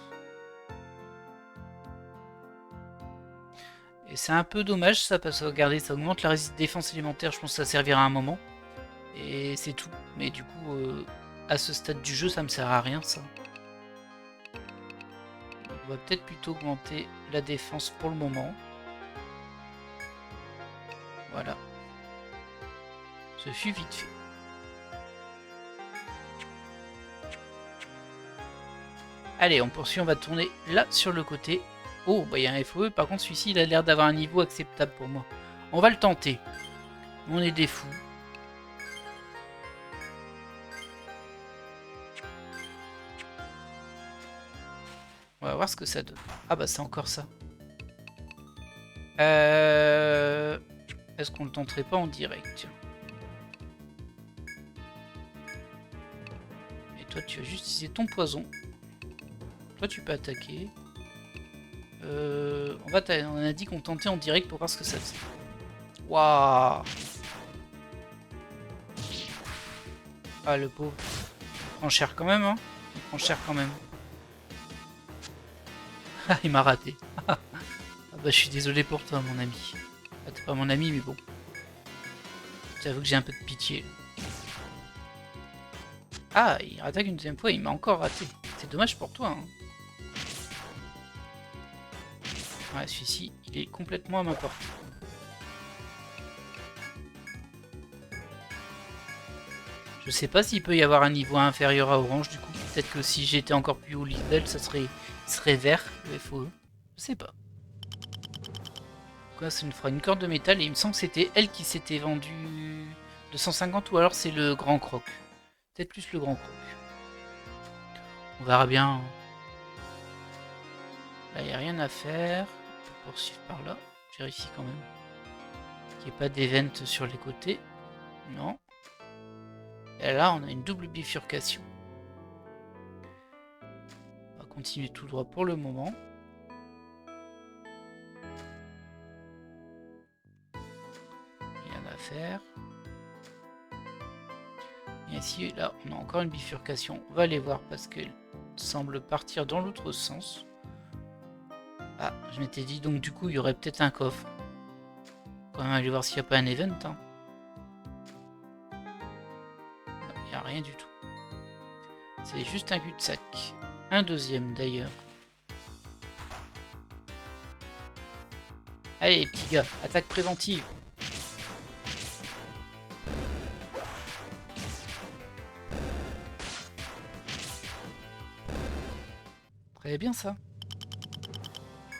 S1: Et c'est un peu dommage ça, parce que regardez, ça augmente la défense élémentaire, je pense que ça servira à un moment. Et c'est tout. Mais du coup, à ce stade du jeu, ça me sert à rien ça. On va peut-être plutôt augmenter la défense pour le moment. Voilà. Ce fut vite fait. Allez, on poursuit, on va tourner là sur le côté. Oh, bah il y a un FOE, par contre celui-ci il a l'air d'avoir un niveau acceptable pour moi. On va le tenter. On est des fous. On va voir ce que ça donne. Ah bah c'est encore ça. Est-ce qu'on le tenterait pas en direct? Tiens. Et toi tu vas juste utiliser ton poison. Toi tu peux attaquer. On a dit qu'on tentait en direct pour voir ce que ça faisait. Waouh. Ah le pauvre. Il prend cher quand même hein. Il prend cher quand même. Ah il m'a raté. Ah bah je suis désolé pour toi mon ami. Ah, t'es pas mon ami mais bon. J'avoue que j'ai un peu de pitié. Ah il attaque une deuxième fois, il m'a encore raté. C'est dommage pour toi hein. Ouais celui-ci il est complètement à ma portée. Je sais pas s'il peut y avoir un niveau inférieur à orange du coup. Peut-être que si j'étais encore plus haut level, ça serait vert le FOE. Je sais pas. Quoi, ça nous fera une corde de métal et il me semble que c'était elle qui s'était vendue 250 ou alors c'est le grand croc. Peut-être plus le grand croc. On verra bien. Là il n'y a rien à faire. On peut poursuivre par là. Je vérifie quand même. Qu'il n'y ait pas d'event sur les côtés. Non. Et là on a une double bifurcation. On va continuer tout droit pour le moment. Rien à faire. Et ici, là, on a encore une bifurcation. On va aller voir parce qu'elle semble partir dans l'autre sens. Ah, je m'étais dit donc du coup, il y aurait peut-être un coffre. Quand même aller voir s'il n'y a pas un event. Hein. Il n'y a rien du tout. C'est juste un cul-de-sac. Un deuxième d'ailleurs. Allez, petit gars, attaque préventive. Très bien ça.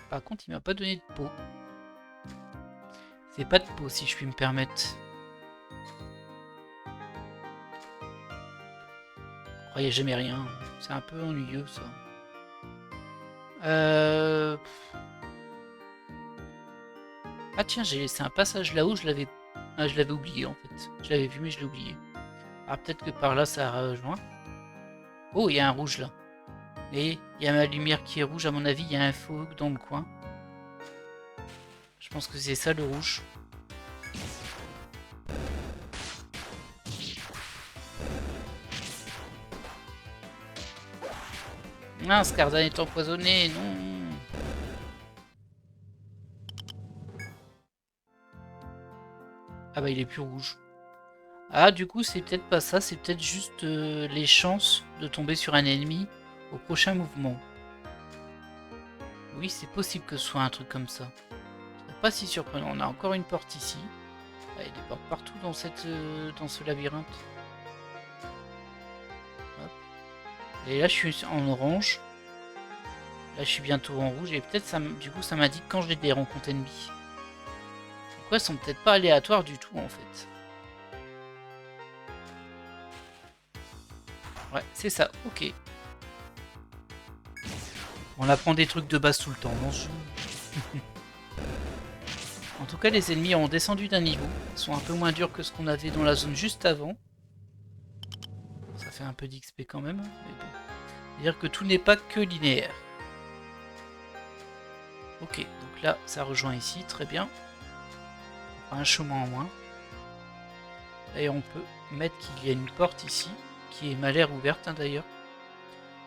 S1: Par contre, il m'a pas donné de peau. C'est pas de peau si je puis me permettre. Oh, il n'y a jamais rien. C'est un peu ennuyeux ça. Ah tiens, j'ai laissé un passage là-haut, je l'avais oublié en fait. Je l'avais vu mais je l'ai oublié. Ah peut-être que par là ça rejoint. Oh, il y a un rouge là. Et il y a ma lumière qui est rouge, à mon avis, il y a un faux dans le coin. Je pense que c'est ça le rouge. Non, Scardan est empoisonné, non. Ah bah il est plus rouge. Ah, du coup, c'est peut-être pas ça, c'est peut-être juste les chances de tomber sur un ennemi au prochain mouvement. Oui, c'est possible que ce soit un truc comme ça. C'est pas si surprenant. On a encore une porte ici. Ah, il y a des portes partout dans ce labyrinthe. Hop. Et là, je suis en orange. Là, je suis bientôt en rouge. Et peut-être, du coup, ça m'indique quand j'ai des rencontres ennemies. Donc, elles sont peut-être pas aléatoires du tout, en fait. Ouais, c'est ça. Ok. On apprend des trucs de base tout le temps, non? En tout cas, les ennemis ont descendu d'un niveau. Ils sont un peu moins durs que ce qu'on avait dans la zone juste avant. Ça fait un peu d'XP quand même, mais bon. C'est-à-dire que tout n'est pas que linéaire. Ok, donc là, ça rejoint ici, très bien. On a un chemin en moins. Et on peut mettre qu'il y a une porte ici, qui m'a l'air ouverte hein, d'ailleurs.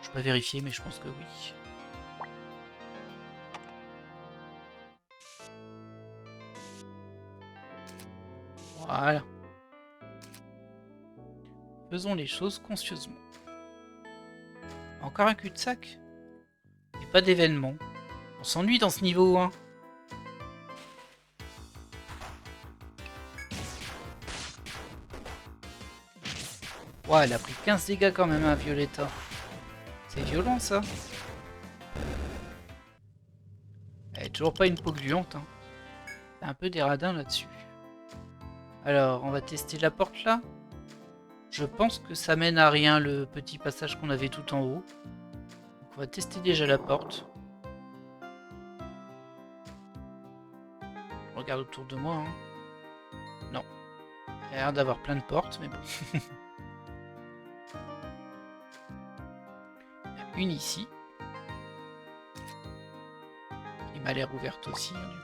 S1: Je peux vérifier, mais je pense que oui. Voilà. Faisons les choses conscieusement. Encore un cul-de-sac? Et pas d'événement. On s'ennuie dans ce niveau 1. Ouais, elle a pris 15 dégâts quand même, hein, Violetta. C'est violent, ça. Elle est toujours pas une peau gluante, hein. C'est un peu des radins là-dessus. Alors, on va tester la porte là. Je pense que ça mène à rien, le petit passage qu'on avait tout en haut. Donc, on va tester déjà la porte. Je regarde autour de moi, hein. Non. Il y a l'air d'avoir plein de portes, mais bon. Il y a une ici. Qui m'a l'air ouverte aussi, hein, du coup.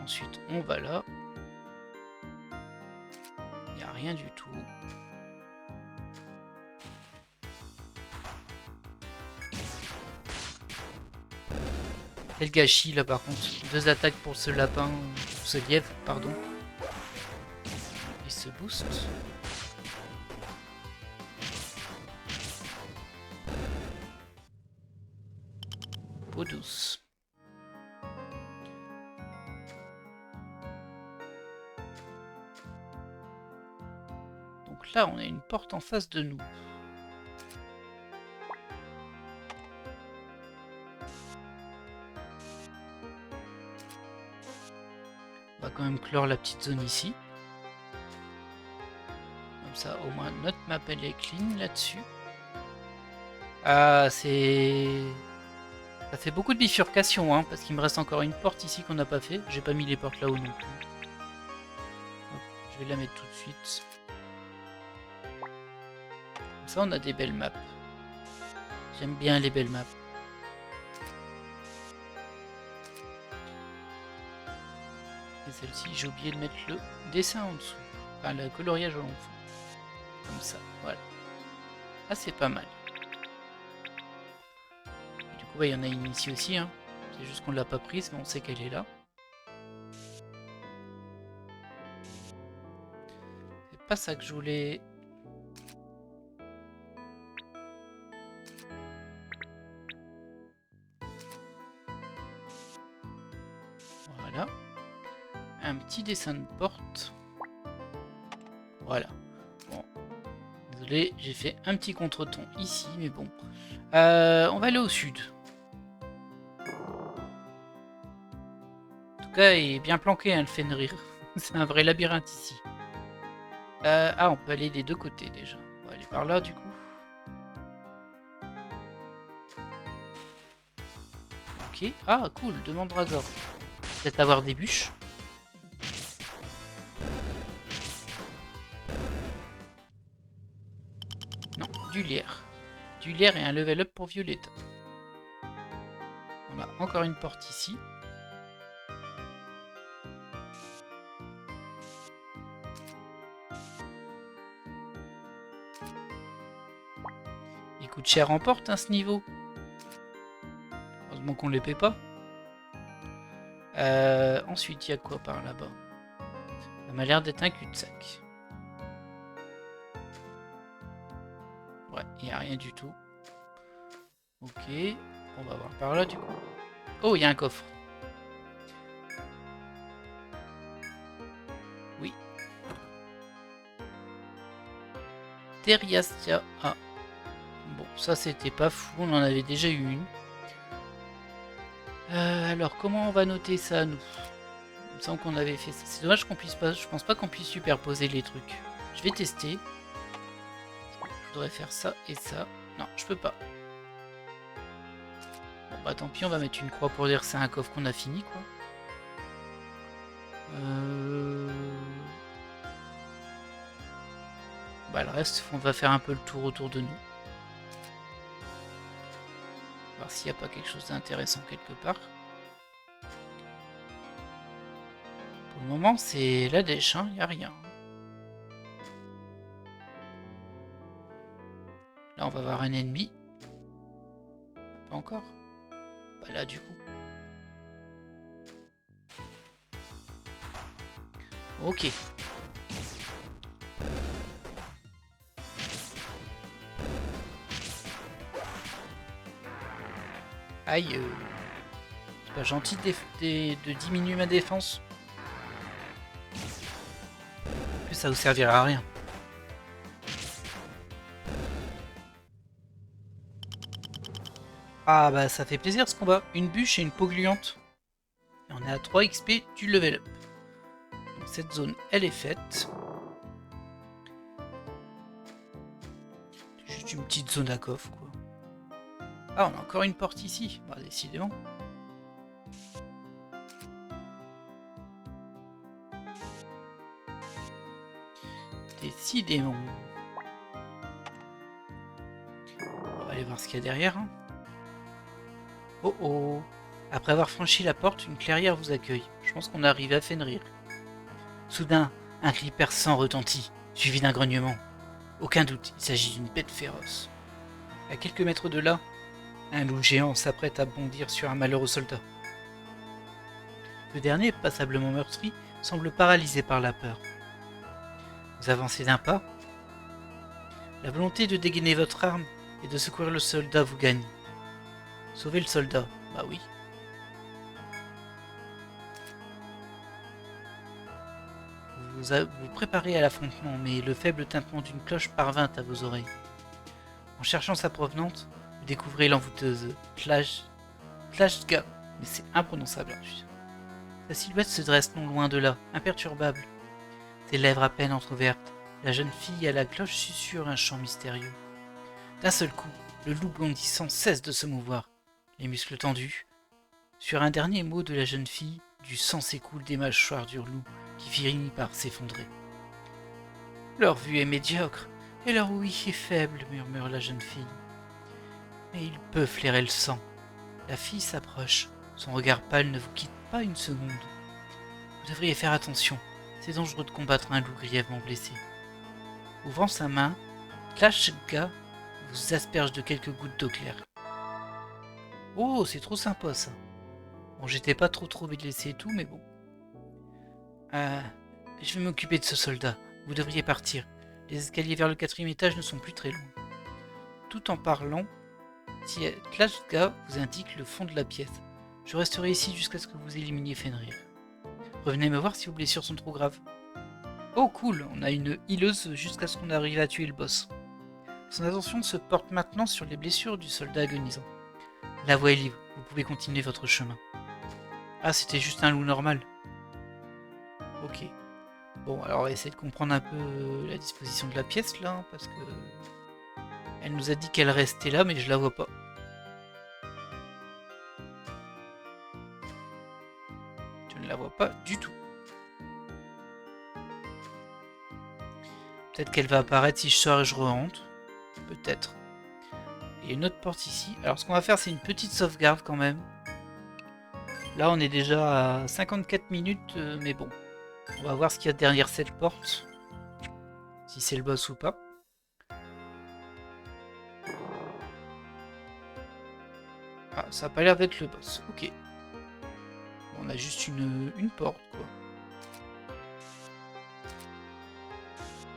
S1: Ensuite, on va là. Il n'y a rien du tout. Quel gâchis là par contre. 2 attaques pour ce lapin, pour ce lièvre, pardon. Il se booste. Peau douce. Donc là, on a une porte en face de nous. On va quand même clore la petite zone ici. Comme ça, au moins, notre map, elle est clean là-dessus. Ah, c'est... Ça fait beaucoup de bifurcation, hein, parce qu'il me reste encore une porte ici qu'on n'a pas fait. J'ai pas mis les portes là-haut non plus. Hop, je vais la mettre tout de suite. Comme ça, on a des belles maps. J'aime bien les belles maps. Et celle-ci, j'ai oublié de mettre le dessin en dessous. Enfin, le coloriage en dessous. Comme ça, voilà. Ah, c'est pas mal. Et du coup, il y en a une ici aussi, hein. C'est juste qu'on l'a pas prise, mais on sait qu'elle est là. C'est pas ça que je voulais... Voilà. Un petit dessin de porte. Voilà. Bon. Désolé, j'ai fait un petit contretemps ici, mais bon. On va aller au sud. En tout cas, il est bien planqué, hein, le Fenrir. C'est un vrai labyrinthe ici. Ah, on peut aller des deux côtés déjà. On va aller par là, du coup. Ok. Ah, cool, demande Razor. Peut-être avoir des bûches. Non, du lierre. Du lierre et un level up pour Violetta. On a encore une porte ici. Et coûte cher en porte, hein, ce niveau. Heureusement qu'on ne les paie pas. Ensuite, il y a quoi par là-bas? Ça m'a l'air d'être un cul-de-sac. Ouais, il n'y a rien du tout. Ok, on va voir par là du coup. Oh, il y a un coffre. Oui. Teriastia. Ah. Bon, ça c'était pas fou, on en avait déjà eu une. Alors, comment on va noter ça, nous? Il me semble qu'on avait fait ça. C'est dommage qu'on puisse pas... Je pense pas qu'on puisse superposer les trucs. Je vais tester. Je voudrais faire ça et ça. Non, je peux pas. Bon, bah tant pis, on va mettre une croix pour dire que c'est un coffre qu'on a fini, quoi. Bah le reste, on va faire un peu le tour autour de nous. Voir s'il n'y a pas quelque chose d'intéressant quelque part. Pour le moment, c'est la dèche, hein, il n'y a rien. Là, on va voir un ennemi. Pas encore. Bah là, du coup. Ok. Aïe. C'est pas gentil de diminuer ma défense. En plus, ça vous servira à rien. Ah bah ça fait plaisir ce combat. Une bûche et une peau gluante. Et on est à 3 XP du level up. Donc cette zone, elle est faite. Juste une petite zone à coffre, quoi. Ah, on a encore une porte ici. Bah, décidément. Décidément. On va aller voir ce qu'il y a derrière. Hein. Oh oh. Après avoir franchi la porte, une clairière vous accueille. Je pense qu'on arrive à Fenrir. Soudain, un cri perçant retentit, suivi d'un grognement. Aucun doute, il s'agit d'une bête féroce. À quelques mètres de là, un loup géant s'apprête à bondir sur un malheureux soldat. Le dernier, passablement meurtri, semble paralysé par la peur. Vous avancez d'un pas. La volonté de dégainer votre arme et de secourir le soldat vous gagne. Sauver le soldat, bah oui. Vous préparez à l'affrontement, mais le faible tintement d'une cloche parvint à vos oreilles. En cherchant sa provenance, vous découvrez l'envoûteuse Tlashga, mais c'est imprononçable. Sa silhouette se dresse non loin de là, imperturbable. Ses lèvres à peine entr'ouvertes, la jeune fille à la cloche susurre un chant mystérieux. D'un seul coup, le loup bondissant cesse de se mouvoir, les muscles tendus. Sur un dernier mot de la jeune fille, du sang s'écoule des mâchoires du loup, qui finit par s'effondrer. Leur vue est médiocre, et leur ouïe est faible, murmure la jeune fille. Mais il peut flairer le sang. La fille s'approche, son regard pâle ne vous quitte pas une seconde. Vous devriez faire attention, c'est dangereux de combattre un loup grièvement blessé. Ouvrant sa main, Tlashga vous asperge de quelques gouttes d'eau claire. Oh, c'est trop sympa ça. Bon, j'étais pas trop blessé et tout, mais bon. Je vais m'occuper de ce soldat. Vous devriez partir. Les escaliers vers le 4e étage ne sont plus très longs. Tout en parlant, Tlashga vous indique le fond de la pièce. Je resterai ici jusqu'à ce que vous éliminiez Fenrir. Revenez me voir si vos blessures sont trop graves. Oh cool, on a une healeuse jusqu'à ce qu'on arrive à tuer le boss. Son attention se porte maintenant sur les blessures du soldat agonisant. La voie est libre, vous pouvez continuer votre chemin. Ah, c'était juste un loup normal. Ok. Bon, alors on va essayer de comprendre un peu la disposition de la pièce là, parce que... Elle nous a dit qu'elle restait là, mais je la vois pas. Je ne la vois pas du tout. Peut-être qu'elle va apparaître si je sors et je re-rentre. Peut-être. Il y a une autre porte ici. Alors ce qu'on va faire, c'est une petite sauvegarde quand même. Là, on est déjà à 54 minutes, mais bon. On va voir ce qu'il y a derrière cette porte. Si c'est le boss ou pas. Ah, ça a pas l'air d'être le boss. Ok. On a juste une porte, quoi.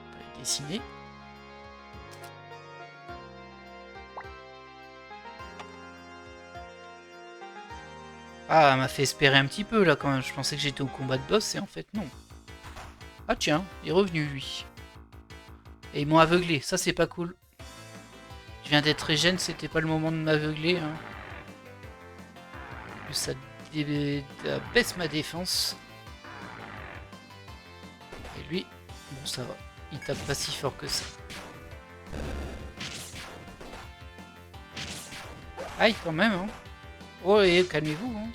S1: On va la dessiner. Ah, elle m'a fait espérer un petit peu, là, quand même. Je pensais que j'étais au combat de boss, et en fait, non. Ah tiens, il est revenu, lui. Et ils m'ont aveuglé. Ça, c'est pas cool. Je viens d'être régène, c'était pas le moment de m'aveugler. Hein. Ça baisse ma défense. Et lui, bon ça va. Il tape pas si fort que ça. Aïe quand même hein. Oh et calmez-vous hein.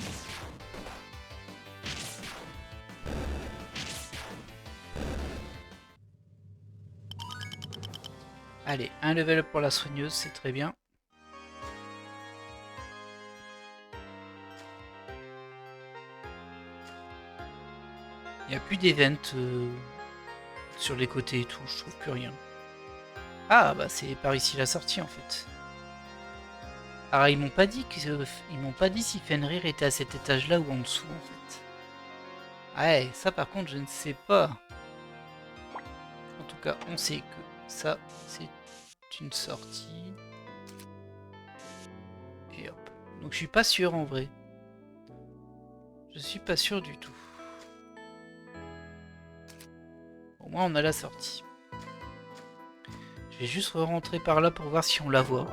S1: Allez, un level up pour la soigneuse, c'est très bien. Il n'y a plus d'event sur les côtés et tout, je trouve plus rien. Ah bah c'est par ici la sortie en fait. Alors ils m'ont pas dit si Fenrir était à cet étage là ou en dessous en fait. Ouais, ça par contre je ne sais pas. En tout cas, on sait que ça c'est une sortie. Et hop. Donc je suis pas sûr en vrai. Je suis pas sûr du tout. Au moins on a la sortie. Je vais juste rentrer par là pour voir si on la voit.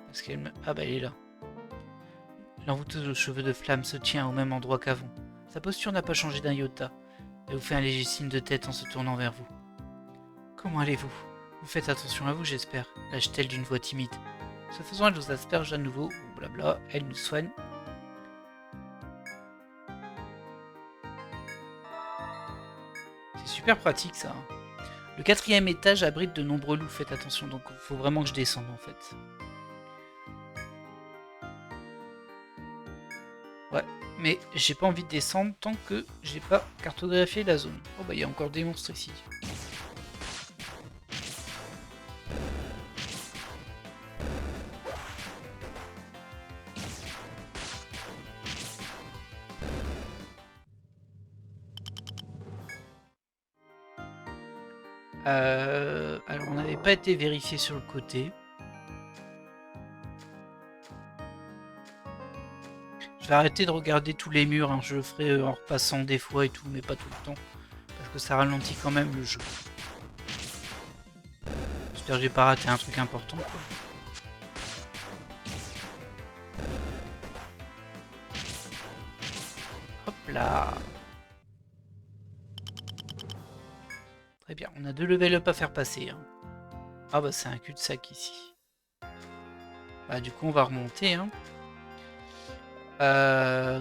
S1: Parce qu'elle me... Ah bah elle est là. L'envoûteuse aux cheveux de flamme se tient au même endroit qu'avant. Sa posture n'a pas changé d'un iota. Elle vous fait un léger signe de tête en se tournant vers vous. Comment allez-vous? Vous faites attention à vous, j'espère, lâche-t-elle d'une voix timide. Ce faisant, elle nous asperge à nouveau, blabla, elle nous soigne. C'est super pratique ça. Le 4e étage abrite de nombreux loups, faites attention, donc il faut vraiment que je descende en fait. Ouais, mais j'ai pas envie de descendre tant que j'ai pas cartographié la zone. Oh bah il y a encore des monstres ici. Alors on n'avait pas été vérifié sur le côté. Je vais arrêter de regarder tous les murs, hein. Je le ferai en repassant des fois et tout, mais pas tout le temps. Parce que ça ralentit quand même le jeu. J'espère que j'ai pas raté un truc important quoi. Hop là. Très bien, on a 2 level up à faire passer. Hein. Ah bah c'est un cul-de-sac ici. Bah du coup on va remonter. Hein.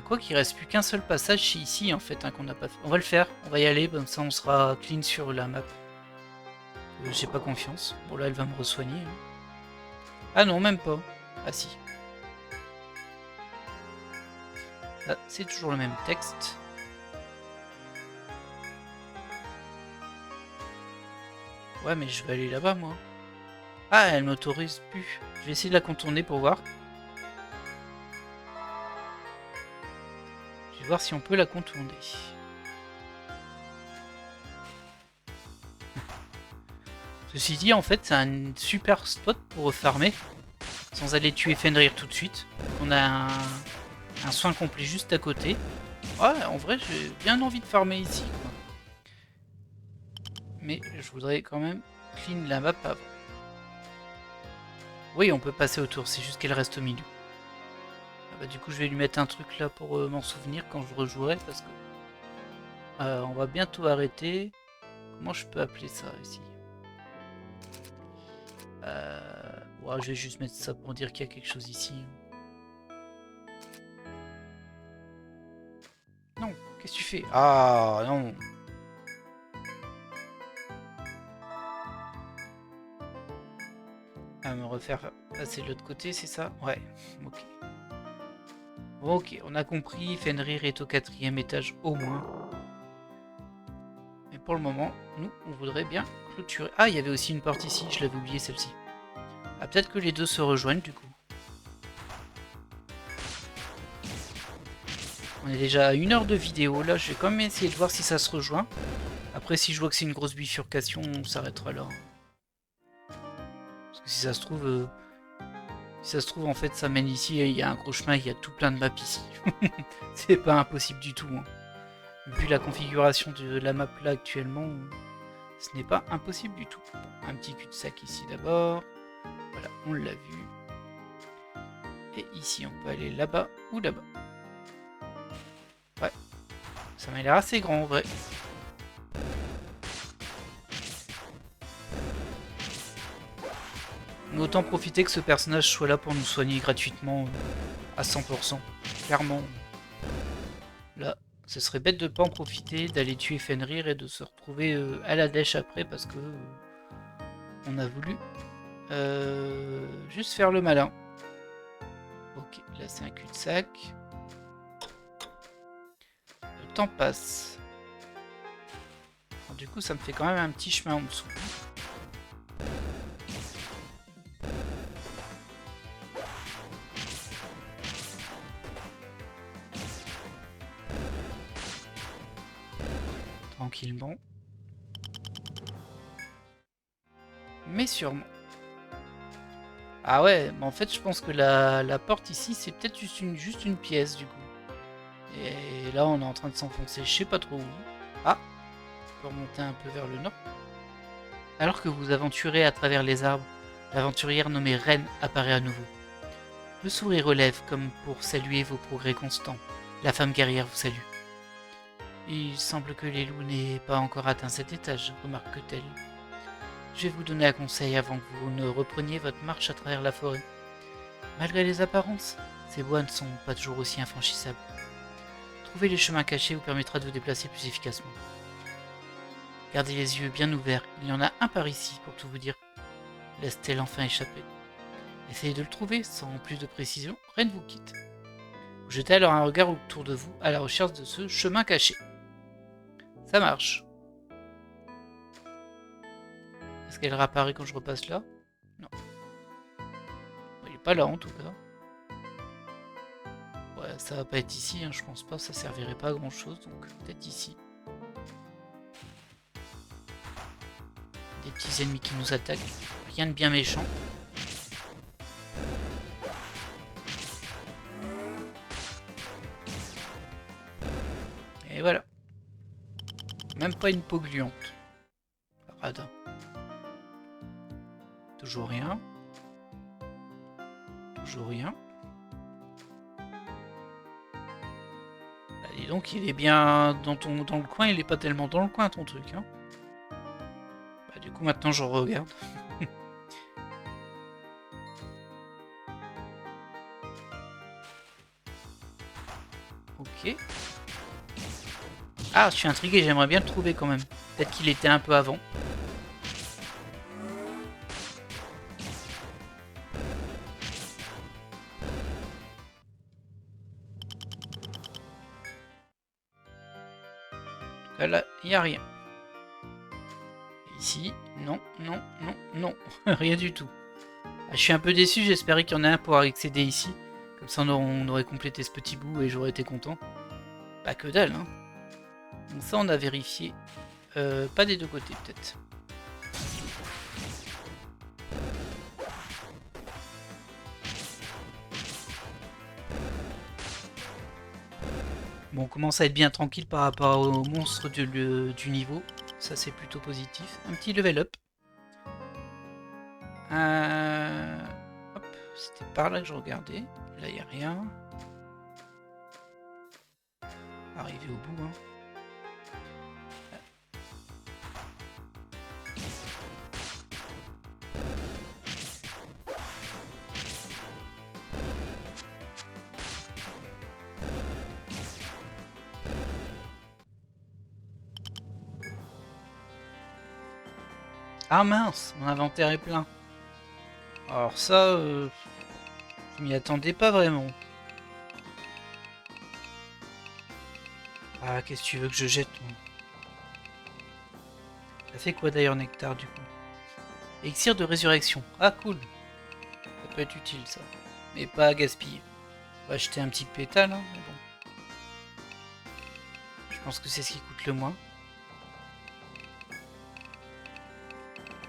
S1: Quoi qu'il reste plus qu'un seul passage ici en fait hein, qu'on n'a pas fait. On va le faire, on va y aller, comme ça on sera clean sur la map. J'ai pas confiance. Bon là elle va me re-soigner. Hein. Ah non même pas. Ah si. Là c'est toujours le même texte. Ouais mais je vais aller là-bas moi. Ah elle m'autorise plus. Je vais essayer de la contourner pour voir. Je vais voir si on peut la contourner. Ceci dit, en fait, c'est un super spot pour farmer sans aller tuer Fenrir tout de suite. On a un soin complet juste à côté. Ouais, en vrai, j'ai bien envie de farmer ici. Quoi. Mais je voudrais quand même clean la map avant. Oui, on peut passer autour, c'est juste qu'elle reste au milieu. Ah bah, du coup, je vais lui mettre un truc là pour m'en souvenir quand je rejouerai parce que on va bientôt arrêter. Comment je peux appeler ça ici? Ouais, je vais juste mettre ça pour dire qu'il y a quelque chose ici. Non, qu'est-ce que tu fais? Ah non. À me refaire passer de l'autre côté, c'est ça? Ouais, ok. Ok, on a compris, Fenrir est au 4e étage au moins. pour le moment, nous, on voudrait bien clôturer. Ah, il y avait aussi une porte ici, je l'avais oublié celle-ci. Ah, peut-être que les deux se rejoignent du coup. On est déjà à 1 heure de vidéo. Là, je vais quand même essayer de voir si ça se rejoint. Après, si je vois que c'est une grosse bifurcation, on s'arrêtera là. Parce que si ça se trouve... en fait, ça mène ici et il y a un gros chemin, il y a tout plein de maps ici. C'est pas impossible du tout. Hein. Vu la configuration de la map là actuellement, ce n'est pas impossible du tout. Bon, un petit cul-de-sac ici d'abord. Voilà, on l'a vu. Et ici, on peut aller là-bas ou là-bas. Ouais, ça m'a l'air assez grand en vrai. Mais autant profiter que ce personnage soit là pour nous soigner gratuitement à 100%. Clairement. Là, ce serait bête de ne pas en profiter, d'aller tuer Fenrir et de se retrouver à la dèche après parce que on a voulu juste faire le malin. Ok, là c'est un cul-de-sac. Le temps passe. Alors, du coup, ça me fait quand même un petit chemin en dessous. Tranquillement. Mais sûrement. Ah ouais, mais en fait je pense que la porte ici c'est peut-être juste une pièce du coup. Et là on est en train de s'enfoncer, je sais pas trop où. Ah, on peut remonter un peu vers le nord. Alors que vous aventurez à travers les arbres, l'aventurière nommée Reine apparaît à nouveau. Le sourire relève comme pour saluer vos progrès constants. La femme guerrière vous salue. Il semble que les loups n'aient pas encore atteint cet étage, remarque-t-elle. Je vais vous donner un conseil avant que vous ne repreniez votre marche à travers la forêt. Malgré les apparences, ces bois ne sont pas toujours aussi infranchissables. Trouver les chemins cachés vous permettra de vous déplacer plus efficacement. Gardez les yeux bien ouverts, il y en a un par ici pour tout vous dire. Laisse-t-elle enfin échapper. Essayez de le trouver, sans plus de précision, Reine vous quitte. Vous jetez alors un regard autour de vous à la recherche de ce chemin caché. Ça marche. Est-ce qu'elle réapparaît quand je repasse là? Non. Il est pas là en tout cas. Ouais, ça va pas être ici, hein, je pense pas, ça servirait pas à grand chose, donc peut-être ici. Des petits ennemis qui nous attaquent, rien de bien méchant. Et voilà. Même pas une peau gluante. Radin. Toujours rien. Toujours rien. Bah, dis donc, il est bien dans le coin, il est pas tellement dans le coin ton truc. Hein. Bah, du coup, maintenant je regarde. Ok. Ah, je suis intrigué, j'aimerais bien le trouver quand même. Peut-être qu'il était un peu avant. Là, il n'y a rien. Ici, non, non, non, non. Rien du tout. Ah, je suis un peu déçu, j'espérais qu'il y en ait un pour accéder ici. Comme ça, on aurait complété ce petit bout et j'aurais été content. Pas que dalle, hein. Donc ça, on a vérifié. Pas des deux côtés, peut-être. Bon, on commence à être bien tranquille par rapport aux monstres du niveau. Ça, c'est plutôt positif. Un petit level up. Hop, c'était par là que je regardais. Là, il n'y a rien. Arrivé au bout, hein. Ah mince, mon inventaire est plein. Alors ça, je m'y attendais pas vraiment. Ah, qu'est-ce que tu veux que je jette, moi? Ça fait quoi d'ailleurs, Nectar, du coup? Elixir de résurrection. Ah, cool. Ça peut être utile ça. Mais pas à gaspiller. On va acheter un petit pétale, hein, mais bon. Je pense que c'est ce qui coûte le moins.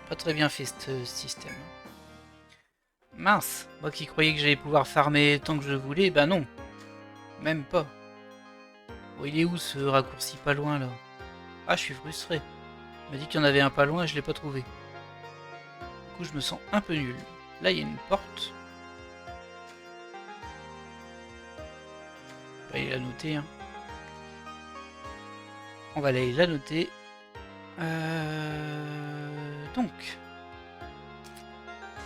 S1: Pas très bien fait ce système. Mince, moi qui croyais que j'allais pouvoir farmer tant que je voulais, bah non. Même pas. Bon, il est où ce raccourci pas loin là? Ah, je suis frustré. Il m'a dit qu'il y en avait un pas loin et je l'ai pas trouvé. Du coup, je me sens un peu nul. Là, il y a une porte. On va aller la noter. Hein. On va aller la noter. Donc,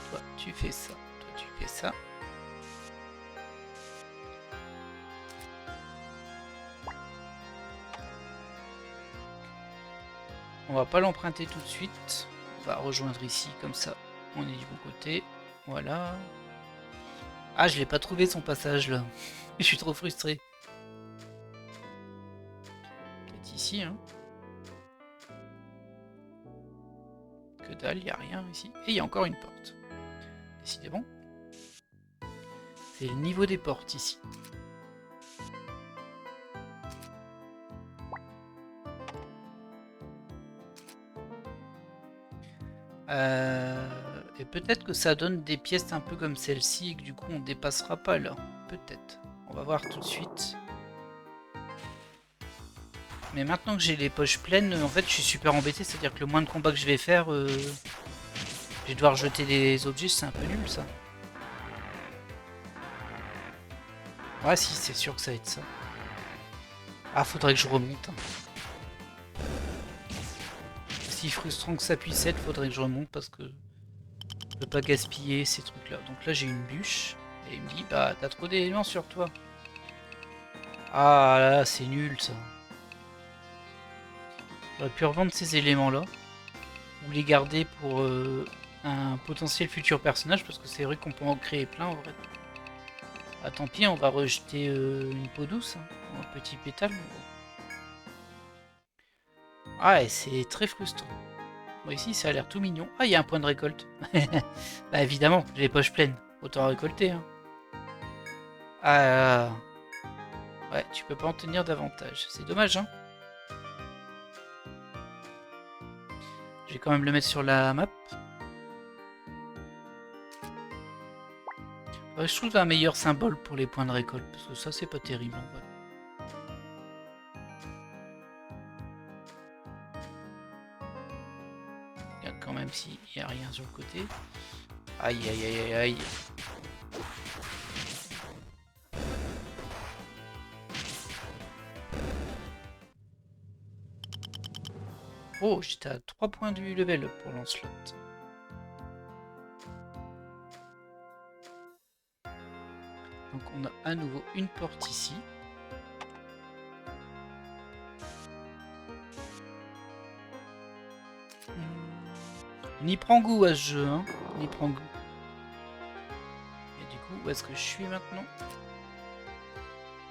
S1: toi, tu fais ça. Toi, tu fais ça. On va pas l'emprunter tout de suite. On va rejoindre ici, comme ça. On est du bon côté. Voilà. Ah, je l'ai pas trouvé son passage là. Je suis trop frustré. Peut-être ici, hein. Que dalle, il n'y a rien ici. Et il y a encore une porte. Décidément. C'est le niveau des portes ici. Et peut-être que ça donne des pièces un peu comme celle-ci et que du coup on dépassera pas là. Peut-être. On va voir tout de suite. Mais maintenant que j'ai les poches pleines, en fait je suis super embêté. C'est-à-dire que le moins de combats que je vais faire, je vais devoir jeter des objets. C'est un peu nul ça. Ouais si, c'est sûr que ça va être ça. Ah, faudrait que je remonte. Si frustrant que ça puisse être, faudrait que je remonte parce que je peux pas gaspiller ces trucs là. Donc là j'ai une bûche et il me dit bah t'as trop d'éléments sur toi. Ah là, c'est nul ça. J'aurais pu revendre ces éléments là ou les garder pour un potentiel futur personnage parce que c'est vrai qu'on peut en créer plein en vrai. Ah tant pis, on va rejeter une peau douce, hein, un petit pétale. Ah et c'est très frustrant. Bon, ici ça a l'air tout mignon. Ah, il y a un point de récolte. Bah évidemment, j'ai les poches pleines. Autant récolter. Hein. Ah, ouais, tu peux pas en tenir davantage. C'est dommage, hein. Je vais quand même le mettre sur la map. Ouais, je trouve un meilleur symbole pour les points de récolte. Parce que ça, c'est pas terrible en vrai. Regarde quand même s'il n'y a rien sur le côté. Aïe, aïe, aïe, aïe, aïe. Oh, j'étais à 3 points du level pour Lancelot. Donc on a à nouveau une porte ici. On y prend goût à ce jeu, hein. On y prend goût. Et du coup, où est-ce que je suis maintenant?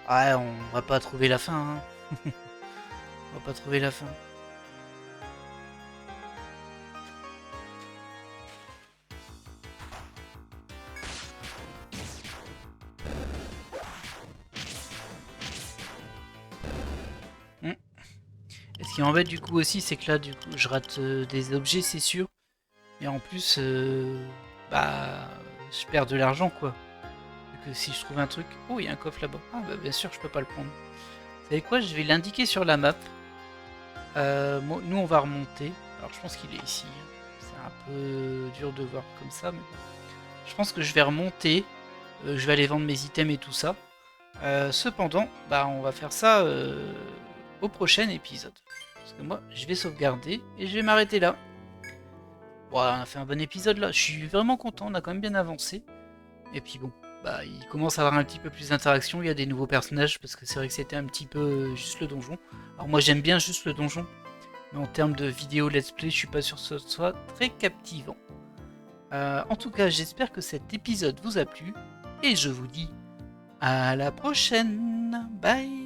S1: Ah, on va pas trouver la fin, hein. On va pas trouver la fin. Et ce qui m'embête du coup aussi, c'est que là, du coup, je rate des objets, c'est sûr. Et en plus, bah, je perds de l'argent, quoi. Vu que si je trouve un truc... Oh, il y a un coffre là-bas. Ah, bah bien sûr, je peux pas le prendre. Vous savez quoi? Je vais l'indiquer sur la map. Nous, on va remonter. Alors, je pense qu'il est ici. C'est un peu dur de voir comme ça, mais je pense que je vais remonter. Je vais aller vendre mes items et tout ça. Cependant, bah, on va faire ça au prochain épisode. Parce que moi, je vais sauvegarder et je vais m'arrêter là. Bon, on a fait un bon épisode là. Je suis vraiment content. On a quand même bien avancé. Et puis bon, bah, il commence à avoir un petit peu plus d'interaction. Il y a des nouveaux personnages parce que c'est vrai que c'était un petit peu juste le donjon. Alors moi, j'aime bien juste le donjon. Mais en termes de vidéo let's play, je suis pas sûr que ce soit très captivant. En tout cas, j'espère que cet épisode vous a plu. Et je vous dis à la prochaine. Bye.